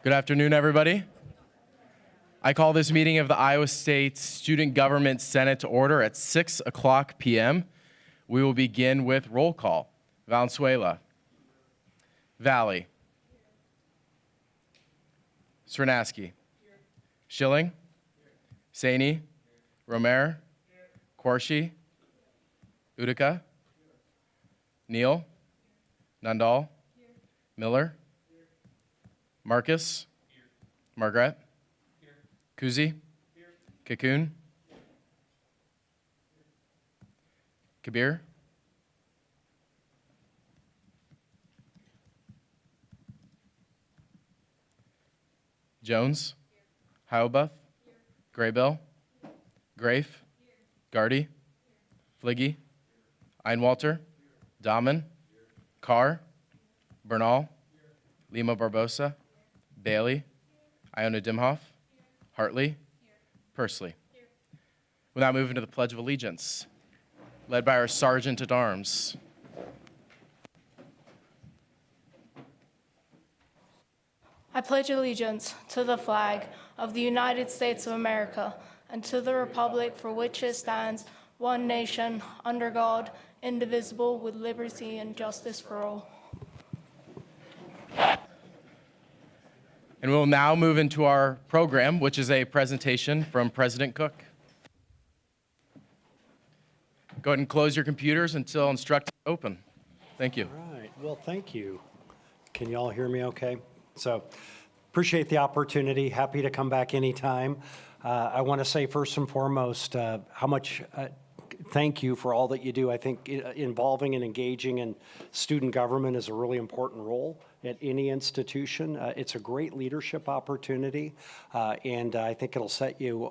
Good afternoon, everybody. I call this meeting of the Iowa State Student Government Senate to order at 6 o'clock p.m. We will begin with roll call. Valenzuela. Valley. Srinaski. Schilling. Saini. Romer. Quarshi. Utica. Neal. Nundal. Miller. Marcus. Margaret. Kuzi. Cocoon. Kabir. Jones. Hiobuff. Graybill. Grafe. Gardy. Fliggy. Einwalter. Dahman. Carr. Bernal. Lima Barbosa. Bailey. Iona Dimhoff. Hartley. Pursley. We'll now move into the Pledge of Allegiance, led by our Sergeant at Arms. I pledge allegiance to the flag of the United States of America and to the republic for which it stands, one nation, under God, indivisible, with liberty and justice for all. And we'll now move into our program, which is a presentation from President Cook. Go ahead and close your computers until instructed to open. Thank you. All right. Well, thank you. Can you all hear me okay? So appreciate the opportunity. Happy to come back anytime. I want to say first and foremost how much thank you for all that you do. I think involving and engaging in student government is a really important role at any institution. It's a great leadership opportunity, and I think it'll set you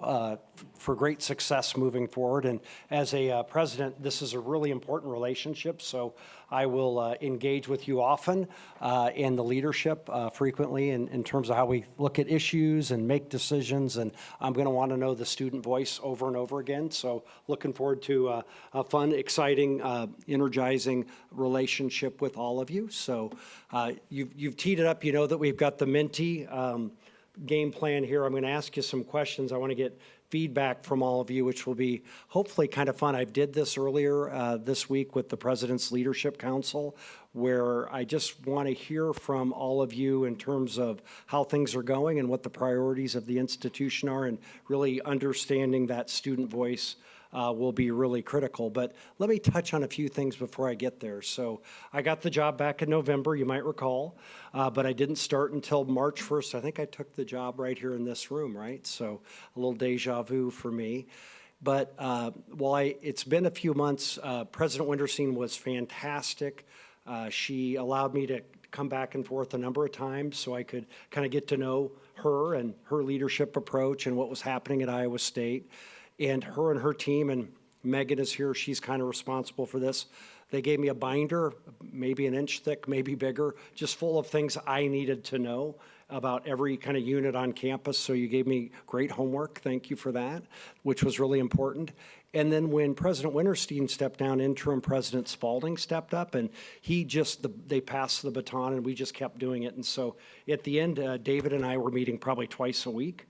for great success moving forward. And as a president, this is a really important relationship, so I will engage with you often and the leadership frequently in terms of how we look at issues and make decisions, and I'm going to want to know the student voice over and over again. So looking forward to a fun, exciting, energizing relationship with all of you. So you've teed it up. You know that we've got the Minty game plan here. I'm going to ask you some questions. I want to get feedback from all of you, which will be hopefully kind of fun. I did this earlier this week with the President's Leadership Council, where I just want to hear from all of you in terms of how things are going and what the priorities of the institution are, and really understanding that student voice will be really critical. But let me touch on a few things before I get there. So I got the job back in November, you might recall, but I didn't start until March 1st. I think I took the job right here in this room, right? So a little deja vu for me. But while it's been a few months, President Winterstein was fantastic. She allowed me to come back and forth a number of times so I could kind of get to know her and her leadership approach and what was happening at Iowa State. And her team, and Megan is here, she's kind of responsible for this. They gave me a binder, maybe an inch thick, maybe bigger, just full of things I needed to know about every kind of unit on campus. So you gave me great homework. Thank you for that, which was really important. And then when President Winterstein stepped down, interim President Spalding stepped up, and they passed the baton, and we just kept doing it. And so at the end, David and I were meeting probably twice a week.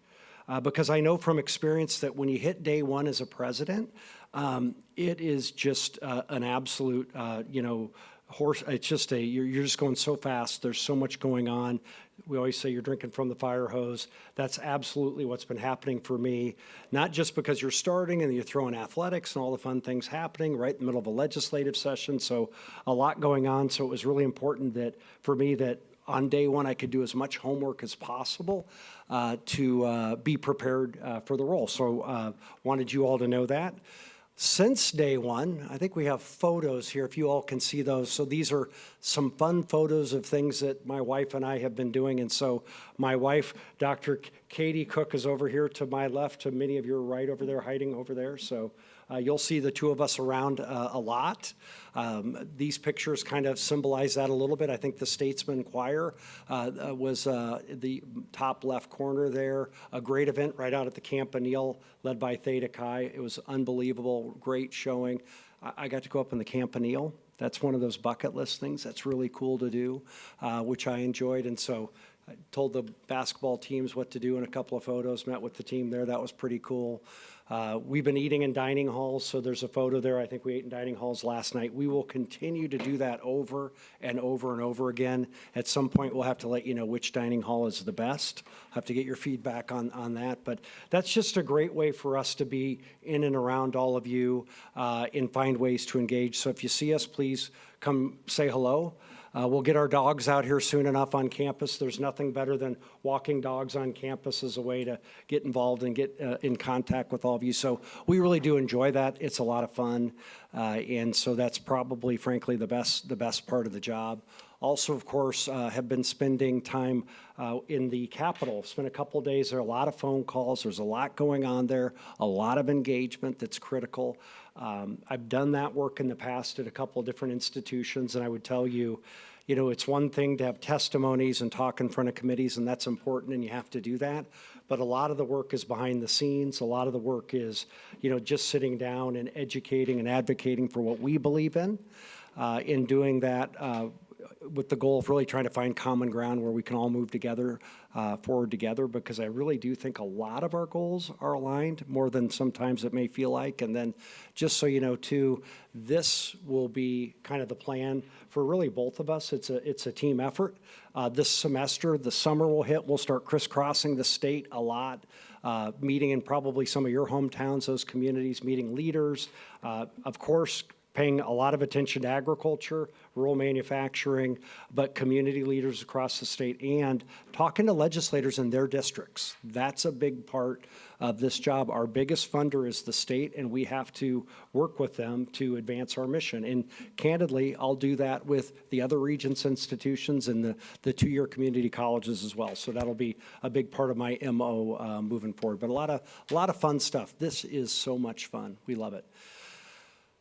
Because I know from experience that when you hit day one as a president, it is just an absolute, it's just you're just going so fast. There's so much going on. We always say you're drinking from the fire hose. That's absolutely what's been happening for me, not just because you're starting and you're throwing athletics and all the fun things happening right in the middle of a legislative session. So a lot going on. So it was really important that for me that on day one, I could do as much homework as possible to be prepared for the role. So wanted you all to know that. Since day one, I think we have photos here, if you all can see those. So these are some fun photos of things that my wife and I have been doing. And so my wife, Dr. Katie Cook, is over here to my left, to many of you are right over there, hiding over there. So you'll see the two of us around a lot. These pictures kind of symbolize that a little bit. I think the Statesman Choir was the top left corner there. A great event right out at the Campanile, led by Theta Chi. It was unbelievable, great showing. I got to go up in the Campanile. That's one of those bucket list things that's really cool to do, which I enjoyed. And so I told the basketball teams what to do in a couple of photos, met with the team there. That was pretty cool. We've been eating in dining halls, so there's a photo there. I think we ate in dining halls last night. We will continue to do that over and over and over again. At some point, we'll have to let you know which dining hall is the best. Have to get your feedback on that. But that's just a great way for us to be in and around all of you and find ways to engage. So if you see us, please come say hello. We'll get our dogs out here soon enough on campus. There's nothing better than walking dogs on campus as a way to get involved and get in contact with all of you. So we really do enjoy that. It's a lot of fun. And so that's probably, frankly, the best part of the job. Also, of course, have been spending time in the Capitol. Spent a couple of days there, a lot of phone calls. There's a lot going on there, a lot of engagement that's critical. I've done that work in the past at a couple of different institutions, and I would tell you, it's one thing to have testimonies and talk in front of committees, and that's important, and you have to do that. But a lot of the work is behind the scenes. A lot of the work is, just sitting down and educating and advocating for what we believe in doing that with the goal of really trying to find common ground where we can all move together, forward together, because I really do think a lot of our goals are aligned more than sometimes it may feel like. And then just so you know too, this will be kind of the plan for really both of us. It's a team effort. This semester, the summer will hit, we'll start crisscrossing the state a lot, meeting in probably some of your hometowns, those communities, meeting leaders, of course, paying a lot of attention to agriculture, rural manufacturing, but community leaders across the state, and talking to legislators in their districts. That's a big part of this job. Our biggest funder is the state, and we have to work with them to advance our mission. And candidly, I'll do that with the other Regents institutions and the two-year community colleges as well. So that'll be a big part of my MO moving forward. But a lot of fun stuff. This is so much fun. We love it.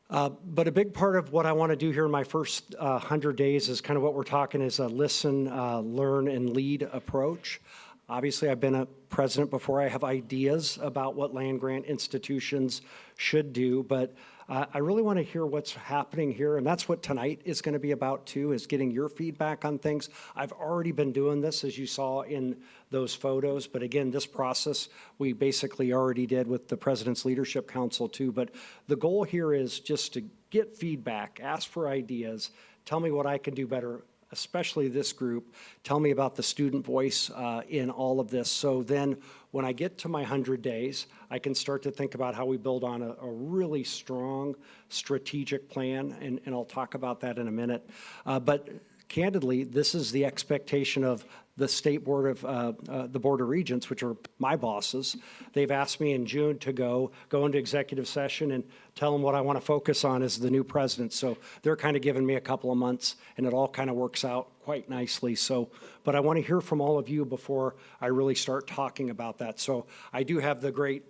But a big part of what I want to do here in my first 100 days is kind of what we're talking is a listen, learn, and lead approach. Obviously, I've been a president before. I have ideas about what land-grant institutions should do, but I really want to hear what's happening here, and that's what tonight is going to be about too, is getting your feedback on things. I've already been doing this, as you saw in those photos, but again, this process we basically already did with the President's Leadership Council too, but the goal here is just to get feedback, ask for ideas, tell me what I can do better, especially this group. Tell me about the student voice in all of this. So then when I get to my 100 days, I can start to think about how we build on a really strong strategic plan, and I'll talk about that in a minute. But candidly, this is the expectation of the State Board of, the Board of Regents, which are my bosses. They've asked me in June to go into executive session and tell them what I want to focus on as the new president. So they're kind of giving me a couple of months, and it all kind of works out quite nicely. So, but I want to hear from all of you before I really start talking about that. So I do have the great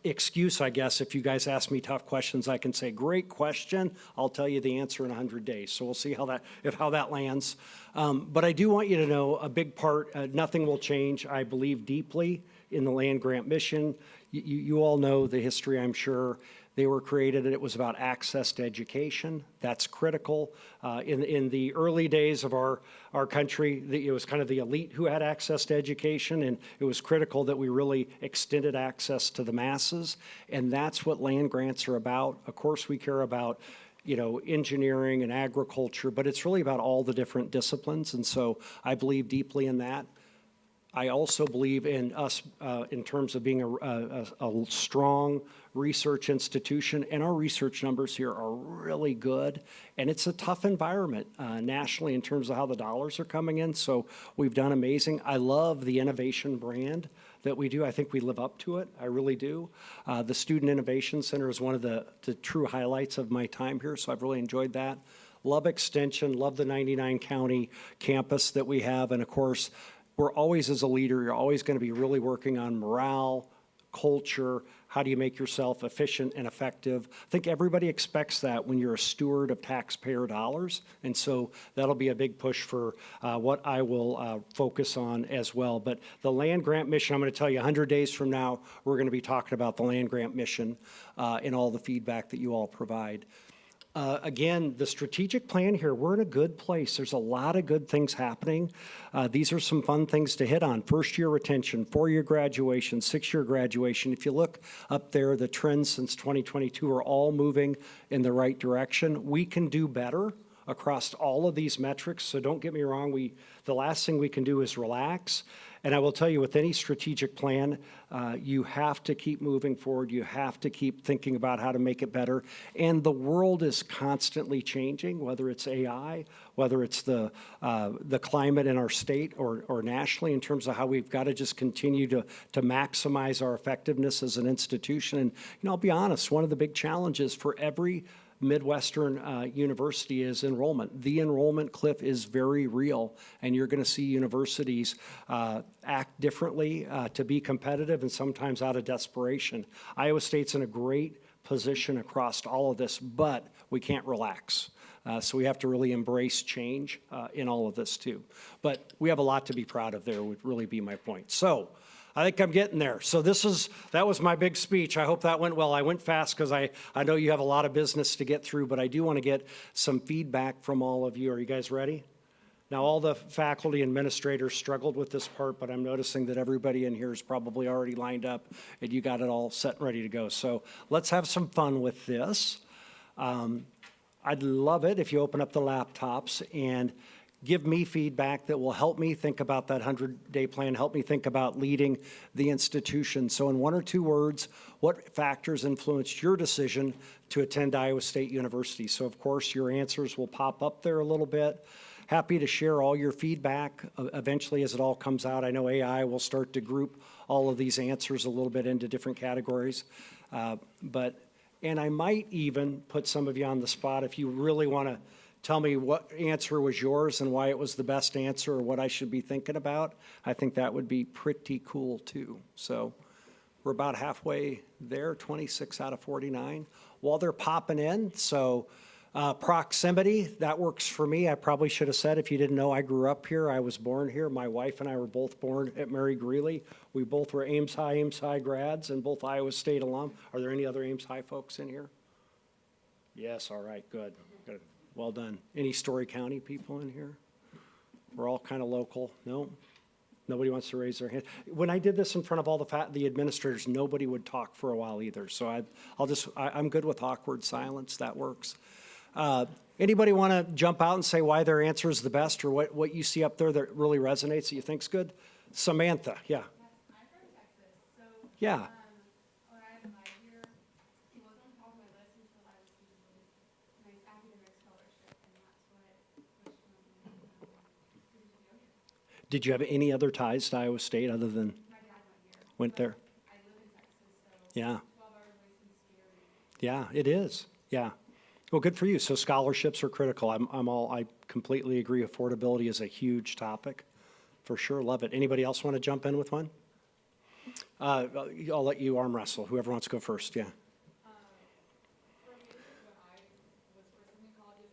excuse, I guess, if you guys ask me tough questions, I can say, great question, I'll tell you the answer in 100 days. So we'll see how that lands. But I do want you to know a big part, nothing will change. I believe deeply in the land grant mission. You all know the history, I'm sure. They were created, and it was about access to education. That's critical. In the early days of our country, it was kind of the elite who had access to education, and it was critical that we really extended access to the masses, and that's what land grants are about. Of course, we care about engineering and agriculture, but it's really about all the different disciplines, and so I believe deeply in that. I also believe in us in terms of being a strong research institution, and our research numbers here are really good, and it's a tough environment nationally in terms of how the dollars are coming in, so we've done amazing. I love the innovation brand that we do. I think we live up to it. I really do. The Student Innovation Center is one of the true highlights of my time here, so I've really enjoyed that. Love Extension, love the 99-county campus that we have, and of course, we're always, as a leader, you're always going to be really working on morale, culture, how do you make yourself efficient and effective. I think everybody expects that when you're a steward of taxpayer dollars, and so that'll be a big push for what I will focus on as well. But the land grant mission, I'm going to tell you 100 days from now, we're going to be talking about the land grant mission and all the feedback that you all provide. Again, the strategic plan here, we're in a good place. There's a lot of good things happening. These are some fun things to hit on. First-year retention, 4-year graduation, 6-year graduation. If you look up there, the trends since 2022 are all moving in the right direction. We can do better across all of these metrics, so don't get me wrong. The last thing we can do is relax. And I will tell you, with any strategic plan, you have to keep moving forward. You have to keep thinking about how to make it better. And the world is constantly changing, whether it's AI, whether it's the climate in our state or nationally, in terms of how we've got to just continue to maximize our effectiveness as an institution. And I'll be honest, one of the big challenges for every Midwestern university is enrollment. The enrollment cliff is very real, and you're going to see universities act differently to be competitive and sometimes out of desperation. Iowa State's in a great position across all of this, but we can't relax. So we have to really embrace change in all of this too. But we have a lot to be proud of there, would really be my point. So I think I'm getting there. So that was my big speech. I hope that went well. I went fast because I know you have a lot of business to get through, but I do want to get some feedback from all of you. Are you guys ready? Now, all the faculty and administrators struggled with this part, but I'm noticing that everybody in here is probably already lined up and you got it all set and ready to go. So let's have some fun with this. I'd love it if you open up the laptops and give me feedback that will help me think about that 100-day plan, help me think about leading the institution. So in 1 or 2 words, what factors influenced your decision to attend Iowa State University? So of course, your answers will pop up there a little bit. Happy to share all your feedback eventually as it all comes out. I know AI will start to group all of these answers a little bit into different categories. And I might even put some of you on the spot if you really want to tell me what answer was yours and why it was the best answer or what I should be thinking about. I think that would be pretty cool too. So we're about halfway there, 26 out of 49. While they're popping in, so proximity, that works for me. I probably should have said, if you didn't know, I grew up here. I was born here. My wife and I were both born at Mary Greeley. We both were Ames High grads and both Iowa State alum. Are there any other Ames High folks in here? Yes, all right, good. Good. Well done. Any Story County people in here? We're all kind of local. No? Nobody wants to raise their hand. When I did this in front of all the administrators, nobody would talk for a while either. So I'm good with awkward silence. That works. Anybody want to jump out and say why their answer is the best or what you see up there that really resonates that you think's good? Samantha, yeah. Yes, I'm from Texas. So, Yeah. when I applied here, he wasn't on top of my list until I received a nice academic scholarship, and that's what pushed me to go here. Did you have any other ties to Iowa State other than My dad went here. went there? I live in Texas, so Yeah. 12 hours away seems scary. Yeah, it is. Yeah. Well, good for you. So scholarships are critical. I completely agree. Affordability is a huge topic. For sure. Love it. Anybody else want to jump in with one? I'll let you arm wrestle. Whoever wants to go first. Yeah. For me, when I was first in colleges,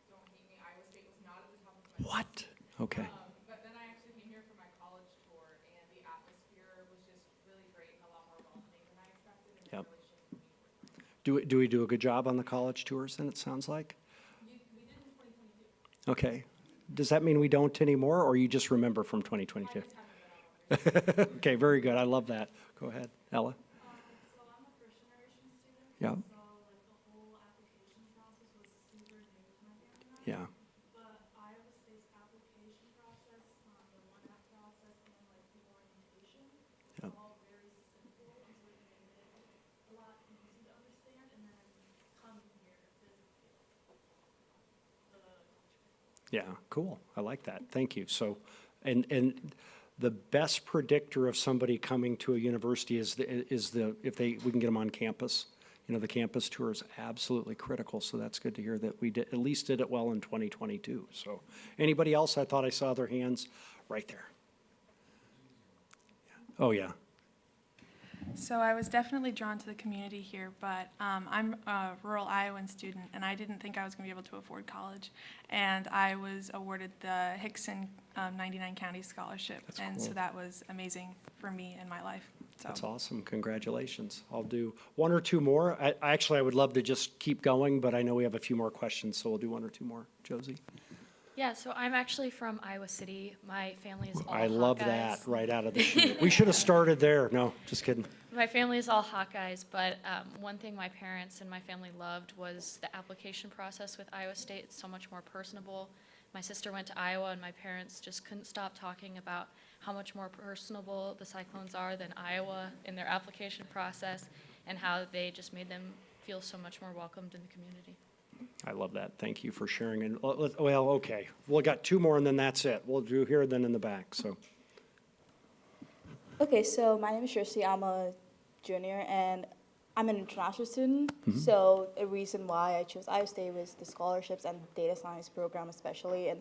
don't hate me, Iowa State was not at the top of my list. What? Okay. But then I actually came here for my college tour, and the atmosphere was just really great and a lot more welcoming than I expected, and Yep. it really shaped me for Do we do a good job on the college tours then, it sounds like? We did in 2022. Okay. Does that mean we don't anymore, or you just remember from 2022? I just haven't been on one. Okay, very good. I love that. Go ahead, Ella. So I'm a first generation student. Yeah. So like the whole application process was super new to my family. Yeah. But Iowa State's application process, the one app process, and like the orientation, Yep. all very simple, and so it made it a lot easy to understand. And then coming here physically, Yeah, cool. I like that. Thank you. So, and the best predictor of somebody coming to a university is if we can get them on campus. You know, the campus tour is absolutely critical. So that's good to hear that we at least did it well in 2022. So, anybody else? I thought I saw their hands right there. Oh yeah. So I was definitely drawn to the community here, but I'm a rural Iowan student, and I didn't think I was going to be able to afford college. And I was awarded the Hickson 99 County Scholarship. And so that was amazing for me and my life. So. That's awesome. Congratulations. I'll do one or two more. I would love to just keep going, but I know we have a few more questions, so we'll do one or two more. Josie? Yeah, so I'm actually from Iowa City. My family is all I love Hawkeyes. that right out of the chute. We should have started there. No, just kidding. My family is all Hawkeyes, but one thing my parents and my family loved was the application process with Iowa State. It's so much more personable. My sister went to Iowa, and my parents just couldn't stop talking about how much more personable the Cyclones are than Iowa in their application process, and how they just made them feel so much more welcomed in the community. I love that. Thank you for sharing. And well, okay, we got two more, and then that's it. We'll do here, then in the back. So. Okay, so my name is Shirley. I'm a junior, and I'm an international student. So a reason why I chose Iowa State was the scholarships and the data science program especially, and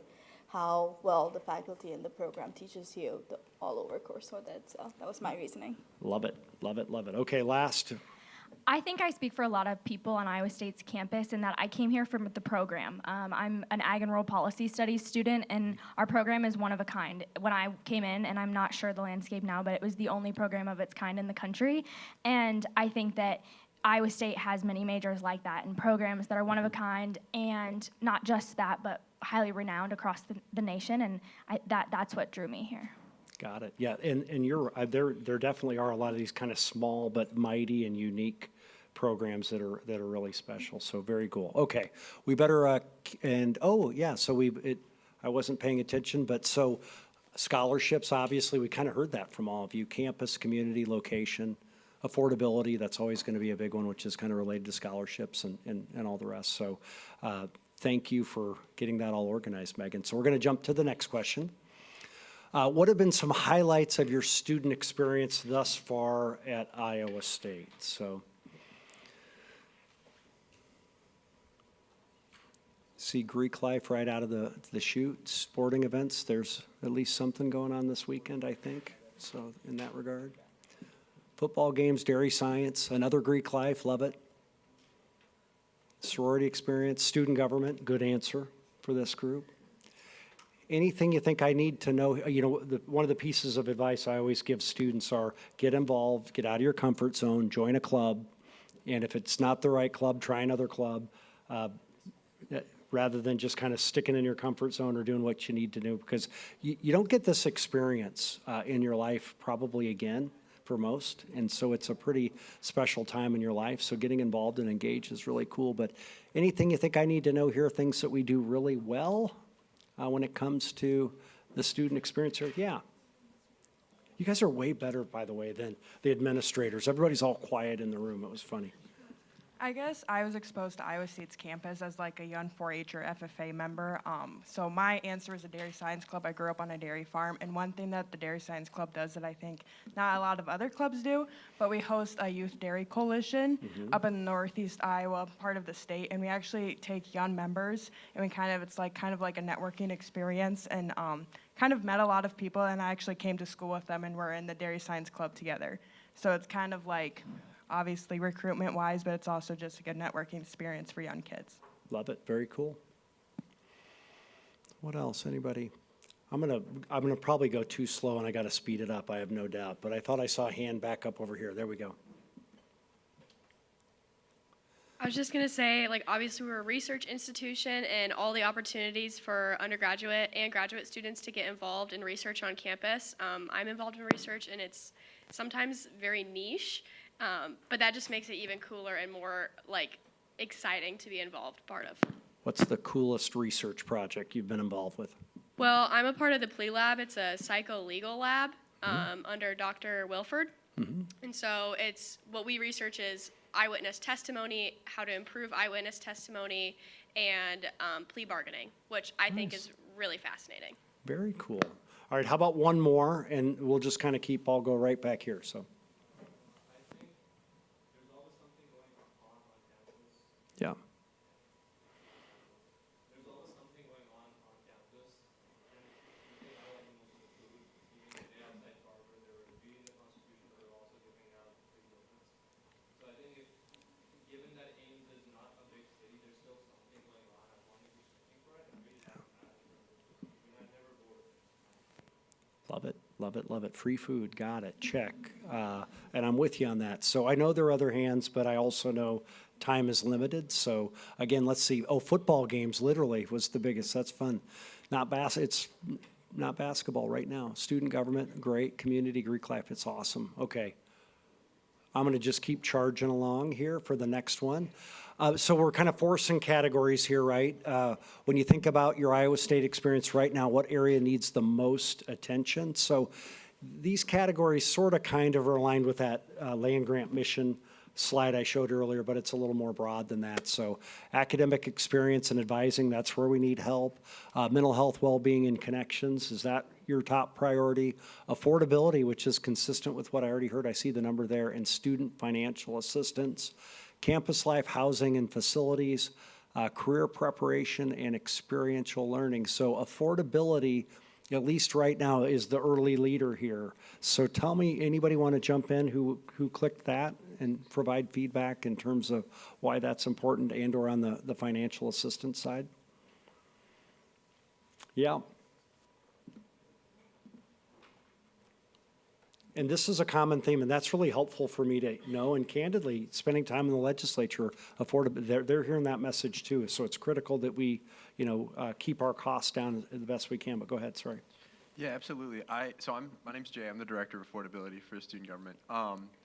how well the faculty in the program teaches you the all-over course with it. So that was my reasoning. Love it, love it, love it. Okay, last. I think I speak for a lot of people on Iowa State's campus in that I came here from the program. I'm an Ag and Rural Policy Studies student, and our program is one of a kind. When I came in, and I'm not sure the landscape now, but it was the only program of its kind in the country. And I think that Iowa State has many majors like that and programs that are one of a kind, and not just that, but highly renowned across the nation, and that's what drew me here. Got it. Yeah, and you're there definitely are a lot of these kind of small but mighty and unique programs that are really special. So very cool. Okay, we better I wasn't paying attention, but so scholarships, obviously we kind of heard that from all of you. Campus, community, location, affordability, that's always going to be a big one, which is kind of related to scholarships and all the rest. So thank you for getting that all organized, Megan. So we're going to jump to the next question. What have been some highlights of your student experience thus far at Iowa State? So, see Greek life right out of the chute, sporting events. There's at least something going on this weekend, I think. So, in that regard, football games, dairy science, another Greek life. Love it. Sorority experience, student government. Good answer for this group. Anything you think I need to know? You know, one of the pieces of advice I always give students are get involved, get out of your comfort zone, join a club, and if it's not the right club, try another club, rather than just kind of sticking in your comfort zone or doing what you need to do, because you don't get this experience in your life probably again for most, and so it's a pretty special time in your life, so getting involved and engaged is really cool. But anything you think I need to know here, things that we do really well when it comes to the student experience here? Yeah. You guys are way better, by the way, than the administrators. Everybody's all quiet in the room. It was funny. I guess I was exposed to Iowa State's campus as like a young 4-H or FFA member. So my answer is a dairy science club. I grew up on a dairy farm, and one thing that the dairy science club does that I think not a lot of other clubs do, but we host a youth dairy coalition up in northeast Iowa, part of the state, and we actually take young members, and we it's kind of like a networking experience, and kind of met a lot of people, and I actually came to school with them, and we're in the dairy science club together. So it's kind of like, obviously recruitment-wise, but it's also just a good networking experience for young kids. Love it. Very cool. What else? Anybody? I'm gonna probably go too slow, and I got to speed it up. I have no doubt. But I thought I saw a hand back up over here. There we go. I was just going to say, like, obviously we're a research institution, and all the opportunities for undergraduate and graduate students to get involved in research on campus. I'm involved in research, and it's sometimes very niche, but that just makes it even cooler and more, like, exciting to be involved part of. What's the coolest research project you've been involved with? Well, I'm a part of the PLE lab. It's a psycho-legal lab under Dr. Wilford. And so what we research is eyewitness testimony, how to improve eyewitness testimony, and plea bargaining, which I think is really fascinating. Very cool. All right, how about one more, and we'll just kind of I'll go right back here, so. I think there's always something going on campus. Yeah. There's always something going on campus, and the thing I like the most is the food. Even the day outside Harvard, they were reading the Constitution, but they were also giving out free donuts. So I think given that Ames is not a big city, there's still something going on as long as you're searching for it and really have that in terms of food. You're not never bored. Love it, love it. Free food, got it, check. And I'm with you on that. So I know there are other hands, but I also know time is limited. So again, let's see. Oh, football games literally was the biggest. That's fun. It's not basketball right now. Student government, great. Community Greek life, it's awesome. Okay. I'm going to just keep charging along here for the next one. So we're kind of forcing categories here, right? When you think about your Iowa State experience right now, what area needs the most attention? So these categories sort of kind of are aligned with that land grant mission slide I showed earlier, but it's a little more broad than that. So academic experience and advising, that's where we need help. Mental health, well-being, and connections, is that your top priority? Affordability, which is consistent with what I already heard, I see the number there, and student financial assistance. Campus life, housing and facilities, career preparation, and experiential learning. So affordability, at least right now, is the early leader here. So tell me, anybody want to jump in who clicked that and provide feedback in terms of why that's important and or on the financial assistance side? Yeah. And this is a common theme, and that's really helpful for me to know. And candidly, spending time in the legislature, they're hearing that message too. So it's critical that we, keep our costs down the best we can. But go ahead, sorry. Yeah, absolutely. My name's Jay. I'm the director of affordability for student government.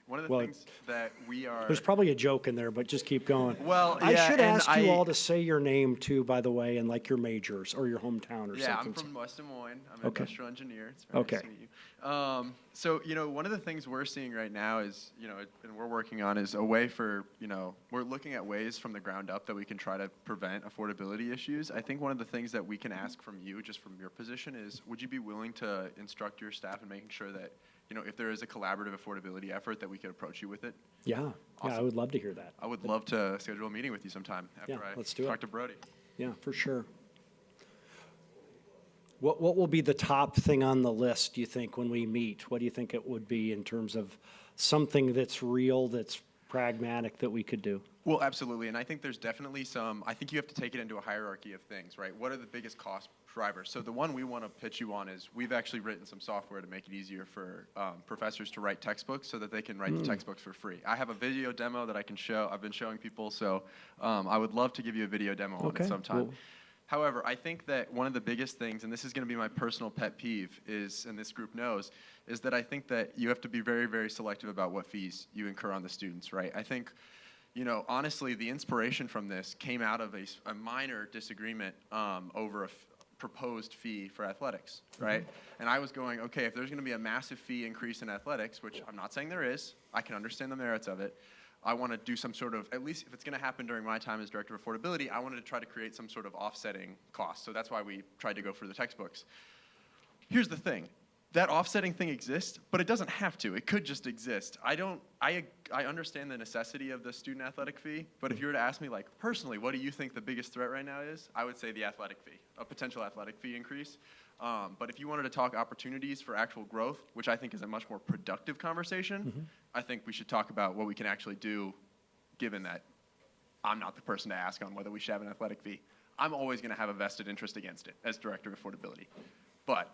One of the Well, things that we are. There's probably a joke in there, but just keep going. Well, I yeah, should and ask you all to say your name too, by the way, and like your majors or your hometown or Yeah, something. I'm from West Des Moines. I'm an Okay. industrial engineer. It's very Okay. nice to meet you. So, one of the things we're seeing right now is, and we're working on is a way for, we're looking at ways from the ground up that we can try to prevent affordability issues. I think one of the things that we can ask from you, just from your position, is would you be willing to instruct your staff in making sure that, if there is a collaborative affordability effort, that we could approach you with it? Yeah, Awesome. I would love to hear that. I would love to schedule a meeting with you sometime after Yeah, I let's do it. talk to Brody. Yeah, for sure. What will be the top thing on the list, do you think, when we meet? What do you think it would be in terms of something that's real, that's pragmatic, that we could do? Well, absolutely, and I think there's definitely I think you have to take it into a hierarchy of things, right? What are the biggest cost drivers? So the one we want to pitch you on is we've actually written some software to make it easier for professors to write textbooks so that they can write the textbooks for free. I have a video demo that I can show. I've been showing people, so I would love to give you a video demo on it sometime. Cool. However, I think that one of the biggest things, and this is going to be my personal pet peeve, is, and this group knows, is that I think that you have to be very, very selective about what fees you incur on the students, right? I think, honestly, the inspiration from this came out of a minor disagreement over a proposed fee for athletics, right? And I was going, okay, if there's going to be a massive fee increase in athletics, which I'm not saying there is, I can understand the merits of it, I want to do some sort of, at least if it's going to happen during my time as director of affordability, I wanted to try to create some sort of offsetting cost. So that's why we tried to go for the textbooks. Here's the thing. That offsetting thing exists, but it doesn't have to. It could just exist. I understand the necessity of the student athletic fee, but if you were to ask me, like, personally, what do you think the biggest threat right now is? I would say the athletic fee, a potential athletic fee increase. But if you wanted to talk opportunities for actual growth, which I think is a much more productive conversation, I think we should talk about what we can actually do, given that I'm not the person to ask on whether we should have an athletic fee. I'm always going to have a vested interest against it as director of affordability. But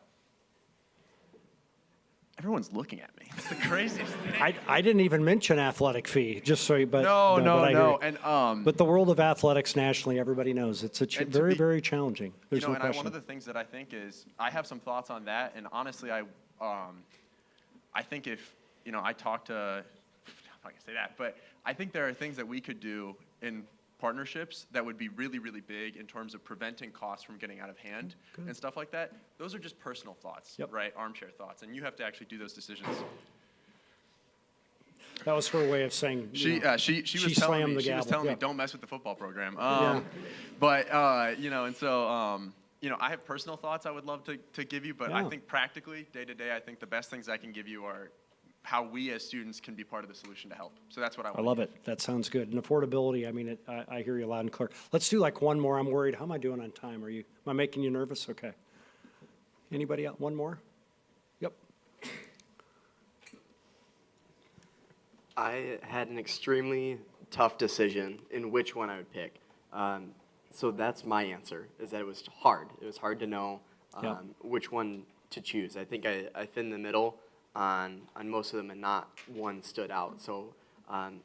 everyone's looking at me. It's the craziest thing. I didn't even mention athletic fee, just so you, but. No. But I hear you. And, But the world of athletics nationally, everybody knows, it's very, very challenging. There's no and question. one of the things that I think is, I have some thoughts on that, and honestly, I think if, I talk to, I'm not gonna say that, but I think there are things that we could do in partnerships that would be really, really big in terms of preventing costs from getting out of hand and stuff like that. Those are just personal thoughts, right? Armchair thoughts, and you have to actually do those decisions. That was her way of saying. She was telling me, don't mess with the football program. But and so I have personal thoughts I would love to give you, but I think practically, day to day, I think the best things I can give you are how we as students can be part of the solution to help. So that's what I want. I love it. That sounds good. And affordability, I mean, I hear you loud and clear. Let's do like one more. I'm worried. How am I doing on time? Am I making you nervous? Okay. Anybody else? One more? Yep. I had an extremely tough decision in which one I would pick. So that's my answer, is that it was hard. It was hard to know which one to choose. I think I fit in the middle on most of them, and not one stood out. So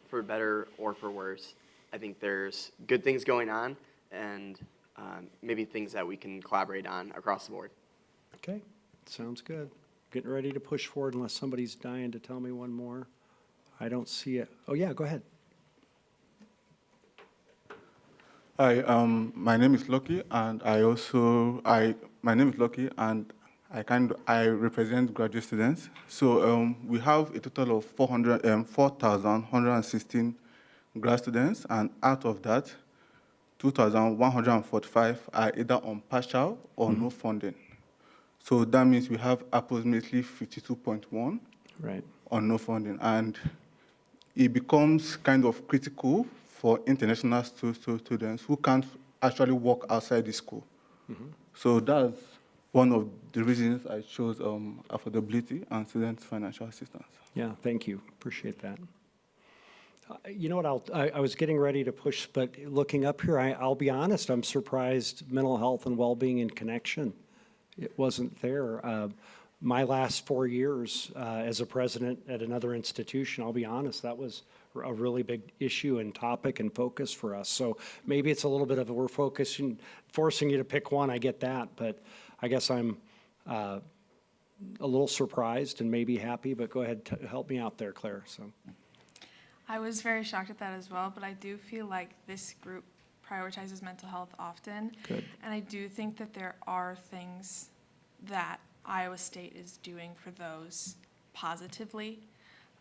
for better or for worse, I think there's good things going on, and maybe things that we can collaborate on across the board. Okay, sounds good. Getting ready to push forward unless somebody's dying to tell me one more. I don't see it. Oh, yeah, go ahead. Hi, my name is Lucky, and my name is Lucky, and I represent graduate students. So we have a total of 4,116 grad students, and out of that, 2,145 are either on partial or no funding. So that means we have approximately 52.1 Right. on no funding, and it becomes kind of critical for international students who can't actually work outside the school. So that's one of the reasons I chose affordability and student financial assistance. Yeah, thank you. Appreciate that. You know what, I was getting ready to push, but looking up here, I'll be honest, I'm surprised mental health and well-being and connection, it wasn't there. My last 4 years as a president at another institution, I'll be honest, that was a really big issue and topic and focus for us. So maybe it's a little bit of we're focusing, forcing you to pick one, I get that, but I guess I'm a little surprised and maybe happy, but go ahead, help me out there, Claire. So. I was very shocked at that as well, but I do feel like this group prioritizes mental health often. Good. And I do think that there are things that Iowa State is doing for those positively.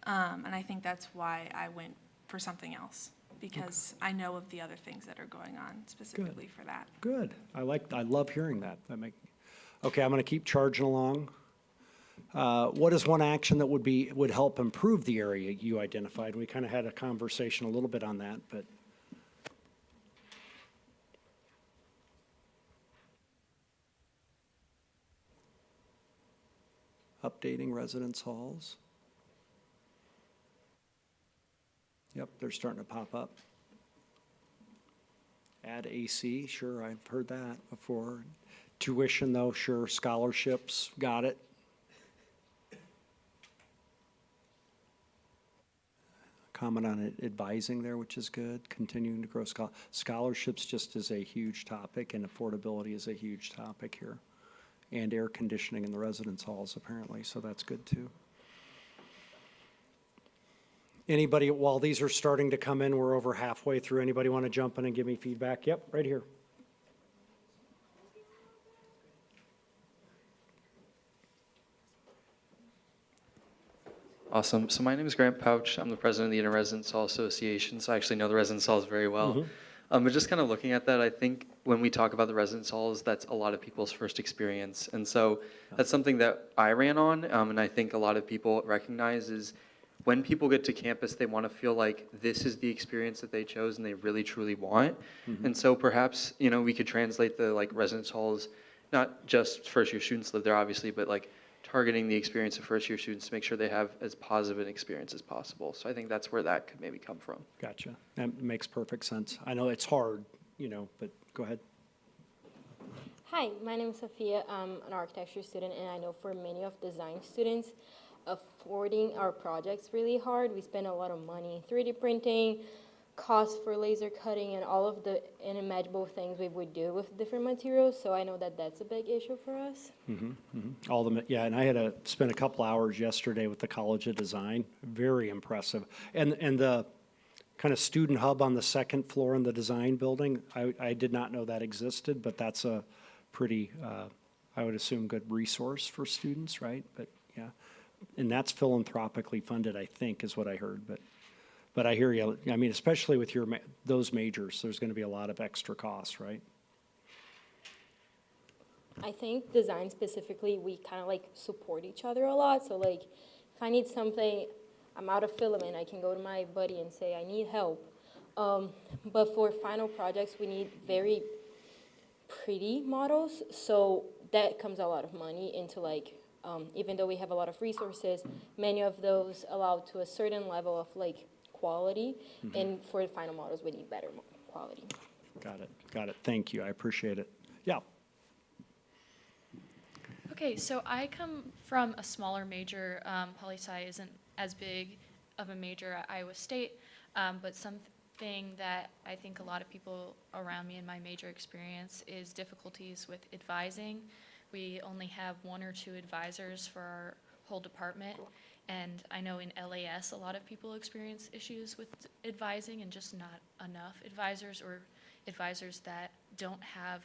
And I think that's why I went for something else, because I know of the other things that are going on specifically for that. Good. I love hearing that. Okay, I'm going to keep charging along. What is one action that would help improve the area you identified? We kind of had a conversation a little bit on that, but. Updating residence halls. Yep, they're starting to pop up. Add AC, sure, I've heard that before. Tuition, though, sure. Scholarships, got it. Comment on advising there, which is good. Continuing to grow scholarships just is a huge topic, and affordability is a huge topic here. And air conditioning in the residence halls, apparently, so that's good, too. Anybody, while these are starting to come in, we're over halfway through. Anybody want to jump in and give me feedback? Yep, right here. Awesome. So my name is Grant Pouch. I'm the president of the Inter-Residence Hall Association, so I actually know the residence halls very well. But just kind of looking at that, I think when we talk about the residence halls, that's a lot of people's first experience. And so that's something that I ran on, and I think a lot of people recognize is when people get to campus, they want to feel like this is the experience that they chose and they really truly want. And so perhaps, you know, we could translate the residence halls, not just first year students live there obviously, but targeting the experience of first year students to make sure they have as positive an experience as possible. So I think that's where that could maybe come from. Gotcha. That makes perfect sense. I know it's hard, but go ahead. Hi, my name is Sophia. I'm an architecture student, and I know for many of design students, affording our projects really hard. We spend a lot of money 3D printing, costs for laser cutting, and all of the unimaginable things we would do with different materials. So I know that that's a big issue for us. And I had to spend a couple hours yesterday with the College of Design. Very impressive. And the kind of student hub on the second floor in the design building, I did not know that existed, but that's a pretty, I would assume, good resource for students, right? But yeah, and that's philanthropically funded, I think, is what I heard. But I hear you. I mean, especially with those majors, there's going to be a lot of extra costs, right? I think design specifically, we kind of support each other a lot. So if I need something, I'm out of filament, I can go to my buddy and say, I need help. But for final projects, we need very pretty models. So that comes a lot of money into even though we have a lot of resources, many of those allow to a certain level of quality, and for the final models, we need better quality. Got it. Thank you. I appreciate it. Yeah. Okay, so I come from a smaller major. Poli-sci isn't as big of a major at Iowa State, but something that I think a lot of people around me in my major experience is difficulties with advising. We only have 1 or 2 advisors for our whole department, and I know in LAS a lot of people experience issues with advising and just not enough advisors, or advisors that don't have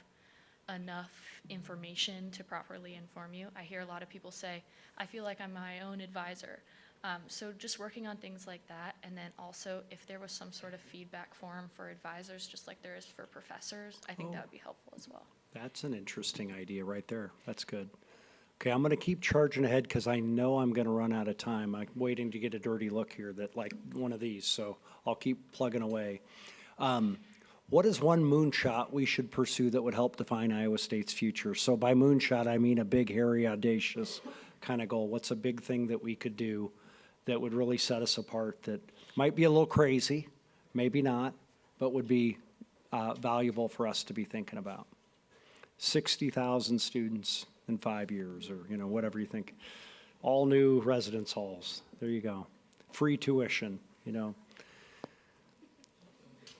enough information to properly inform you. I hear a lot of people say, I feel like I'm my own advisor. So just working on things like that, and then also if there was some sort of feedback form for advisors, just like there is for professors, I think that would be helpful as well. That's an interesting idea right there. That's good. Okay, I'm going to keep charging ahead because I know I'm going to run out of time. I'm waiting to get a dirty look here that like one of these, so I'll keep plugging away. What is one moonshot we should pursue that would help define Iowa State's future? So by moonshot, I mean a big, hairy, audacious kind of goal. What's a big thing that we could do that would really set us apart, that might be a little crazy, maybe not, but would be valuable for us to be thinking about? 60,000 students in 5 years, or whatever you think. All new residence halls. There you go. Free tuition,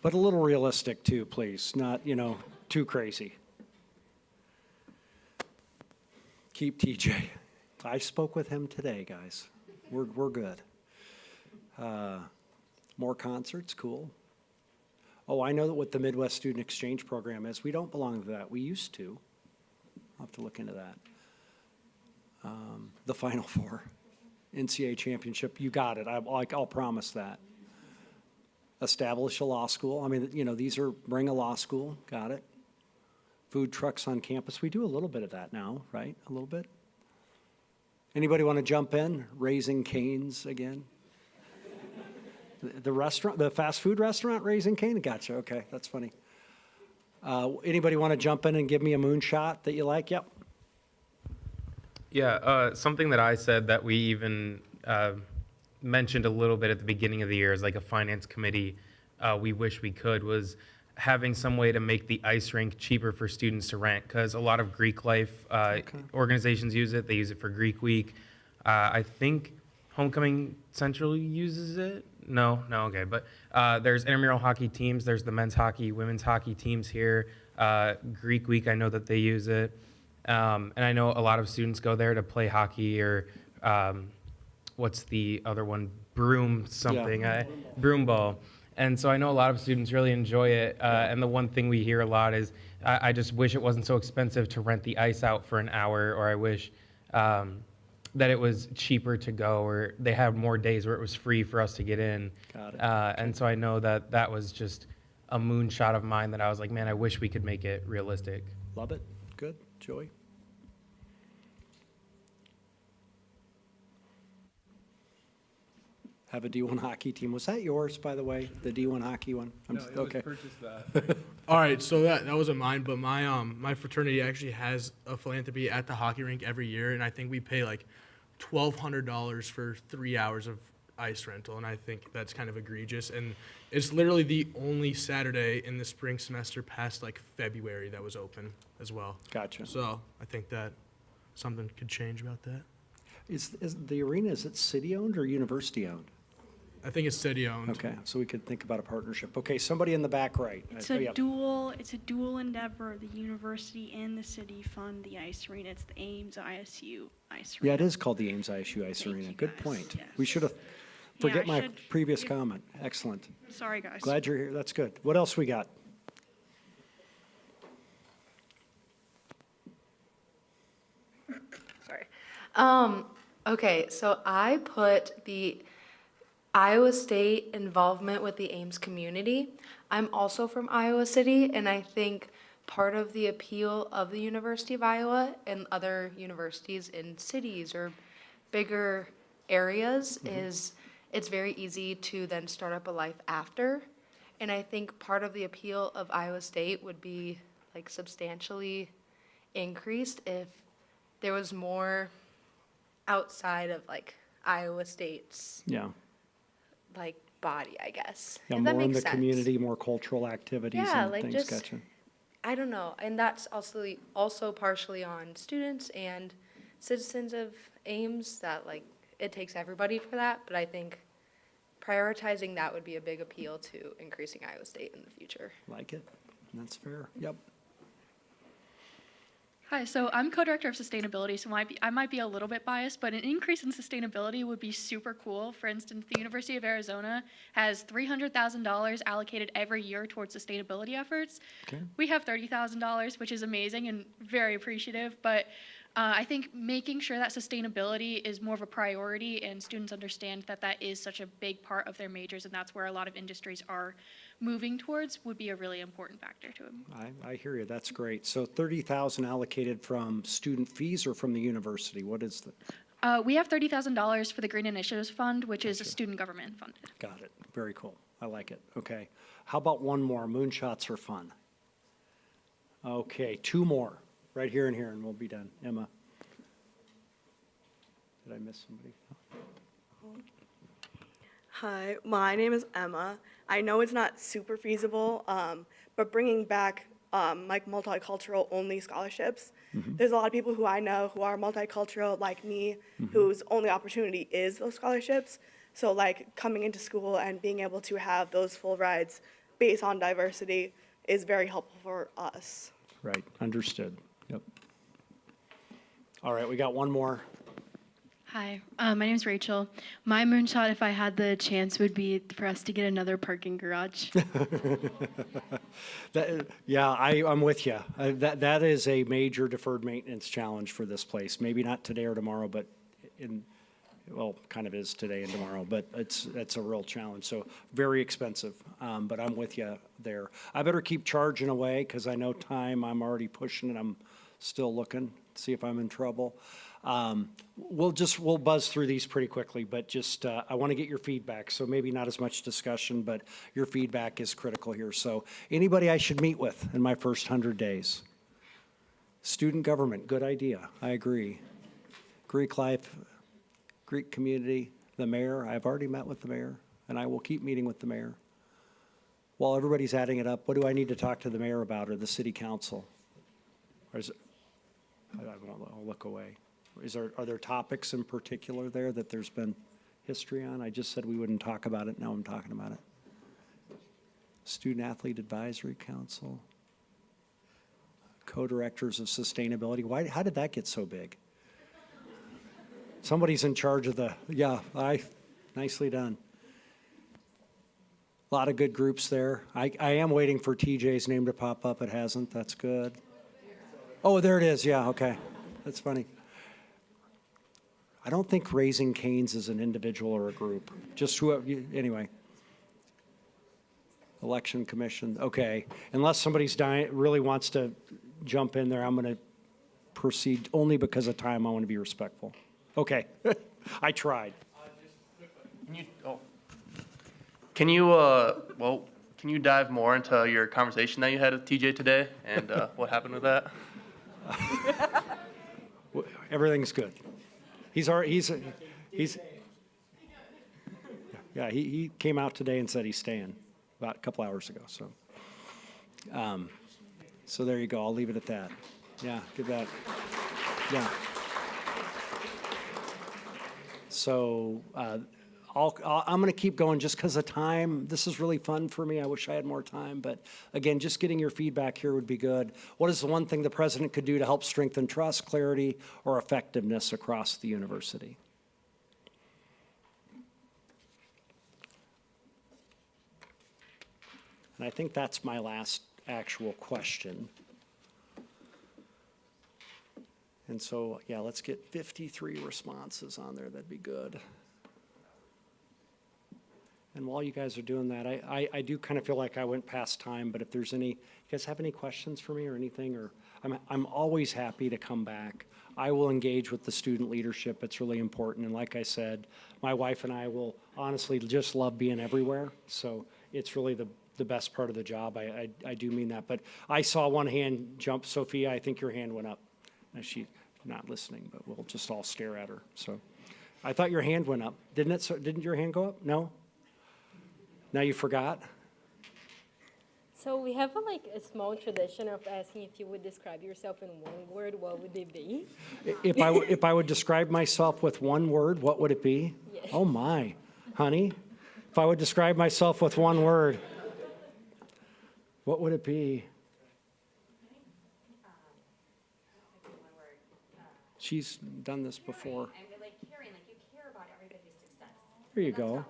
But a little realistic too, please. Not, too crazy. Keep TJ. I spoke with him today, guys. We're good. More concerts, cool. Oh, I know that what the Midwest Student Exchange Program is. We don't belong to that. We used to. I'll have to look into that. The Final Four, NCAA championship. You got it. I'll promise that. Establish a law school. I mean, bring a law school. Got it. Food trucks on campus. We do a little bit of that now, right? A little bit. Anybody want to jump in? Raising Cane's again? The restaurant, the fast food restaurant, Raising Cane? Gotcha. Okay, that's funny. Anybody want to jump in and give me a moonshot that you like? Yep. Yeah, something that I said that we even mentioned a little bit at the beginning of the year as like a finance committee, we wish we could, was having some way to make the ice rink cheaper for students to rent, because a lot of Greek life organizations use it. They use it for Greek Week. I think Homecoming Central uses it. No, okay. But there's intramural hockey teams. There's the men's hockey, women's hockey teams here. Greek Week, I know that they use it. And I know a lot of students go there to play hockey, or what's the other one? Broom something. Yeah. Broom ball. And so I know a lot of students really enjoy it. And the one thing we hear a lot is, I just wish it wasn't so expensive to rent the ice out for an hour, or I wish that it was cheaper to go, or they had more days where it was free for us to get in. Got it. And so I know that that was just a moonshot of mine that I was like, man, I wish we could make it realistic. Love it. Good. Joey? Have a D1 hockey team. Was that yours, by the way, the D1 hockey one? Okay. Purchased that. All right, so that wasn't mine, but my fraternity actually has a philanthropy at the hockey rink every year, and I think we pay like $1,200 for 3 hours of ice rental, and I think that's kind of egregious. And it's literally the only Saturday in the spring semester past like February that was open as well. Gotcha. So I think that something could change about that. Is the arena, is it city-owned or university-owned? I think it's city-owned. Okay, so we could think about a partnership. Okay, somebody in the back right. It's Oh, a yeah. dual endeavor. The university and the city fund the ice arena. It's the Ames ISU ice arena. Yeah, it is called the Ames ISU Ice Arena. Good point. We should have, Yeah, forget I my should- previous comment. Excellent. Sorry, guys. Glad you're here. That's good. What else we got? Sorry. Okay, so I put the Iowa State involvement with the Ames community. I'm also from Iowa City, and I think part of the appeal of the University of Iowa and other universities in cities or bigger areas is it's very easy to then start up a life after. And I think part of the appeal of Iowa State would be like substantially increased if there was more outside of like Iowa State's Yeah. like body, I guess. Yeah, If that more in makes the sense. community, more cultural activities Yeah, and like things. just- Gotcha. I don't know, and that's also partially on students and citizens of Ames, that like it takes everybody for that, but I think prioritizing that would be a big appeal to increasing Iowa State in the future. Like it? That's fair. Yep. Hi, so I'm co-director of sustainability, so I might be a little bit biased, but an increase in sustainability would be super cool. For instance, the University of Arizona has $300,000 allocated every year towards sustainability efforts. Okay. We have $30,000, which is amazing and very appreciative, but I think making sure that sustainability is more of a priority and students understand that that is such a big part of their majors and that's where a lot of industries are moving towards would be a really important factor to them. I hear you. That's great. So 30,000 allocated from student fees or from the university? What is the? We have $30,000 for the Green Initiatives Fund, which is a student government funded. Got it. Very cool. I like it. Okay. How about one more? Moonshots are fun. Okay, two more. Right here and here, and we'll be done. Emma. Did I miss somebody? Hi, my name is Emma. I know it's not super feasible, but bringing back like multicultural only scholarships. There's a lot of people who I know who are multicultural like me, whose only opportunity is those scholarships. So like coming into school and being able to have those full rides based on diversity is very helpful for us. Right, understood. Yep. All right, we got one more. Hi, my name is Rachel. My moonshot, if I had the chance, would be for us to get another parking garage. Yeah, I'm with you. That is a major deferred maintenance challenge for this place. Maybe not today or tomorrow, but well, kind of is today and tomorrow, but it's a real challenge. So very expensive, but I'm with you there. I better keep charging away because I know time. I'm already pushing it. I'm still looking, see if I'm in trouble. We'll buzz through these pretty quickly, but just I want to get your feedback. So maybe not as much discussion, but your feedback is critical here. So anybody I should meet with in my first 100 days? Student government, good idea. I agree. Greek life, Greek community, the mayor. I've already met with the mayor, and I will keep meeting with the mayor. While everybody's adding it up, what do I need to talk to the mayor about or the city council? Or is it, I'll look away. Are there topics in particular there that there's been history on? I just said we wouldn't talk about it. Now I'm talking about it. Student Athlete Advisory Council. Co-directors of sustainability. How did that get so big? Somebody's in charge of nicely done. A lot of good groups there. I am waiting for TJ's name to pop up. It hasn't. That's good. Oh, there it is. Yeah, okay. That's funny. I don't think Raising Cane's is an individual or a group. Just whoever, anyway. Election Commission, okay. Unless somebody's really wants to jump in there, I'm going to proceed only because of time. I want to be respectful. Okay, I tried. Can you dive more into your conversation that you had with TJ today and what happened with that? Everything's good. He came out today and said he's staying about a couple hours ago. So there you go. I'll leave it at that. Yeah, give that. Yeah. So I'm going to keep going just because of time. This is really fun for me. I wish I had more time. But again, just getting your feedback here would be good. What is the one thing the president could do to help strengthen trust, clarity, or effectiveness across the university? And I think that's my last actual question. And so, yeah, let's get 53 responses on there. That'd be good. And while you guys are doing that, I do kind of feel like I went past time, but if there's any, you guys have any questions for me or anything, or I'm always happy to come back. I will engage with the student leadership. It's really important. And like I said, my wife and I will honestly just love being everywhere. So it's really the best part of the job. I do mean that. But I saw one hand jump. Sophia, I think your hand went up. She's not listening, but we'll just all stare at her. So I thought your hand went up. Didn't it? So, didn't your hand go up? No? Now you forgot? So we have a small tradition of asking if you would describe yourself in one word, what would it be? If I would describe myself with one word, what would it be? Yes. Oh my, honey. If I would describe myself with one word, what would it be? She's done this before. There you go.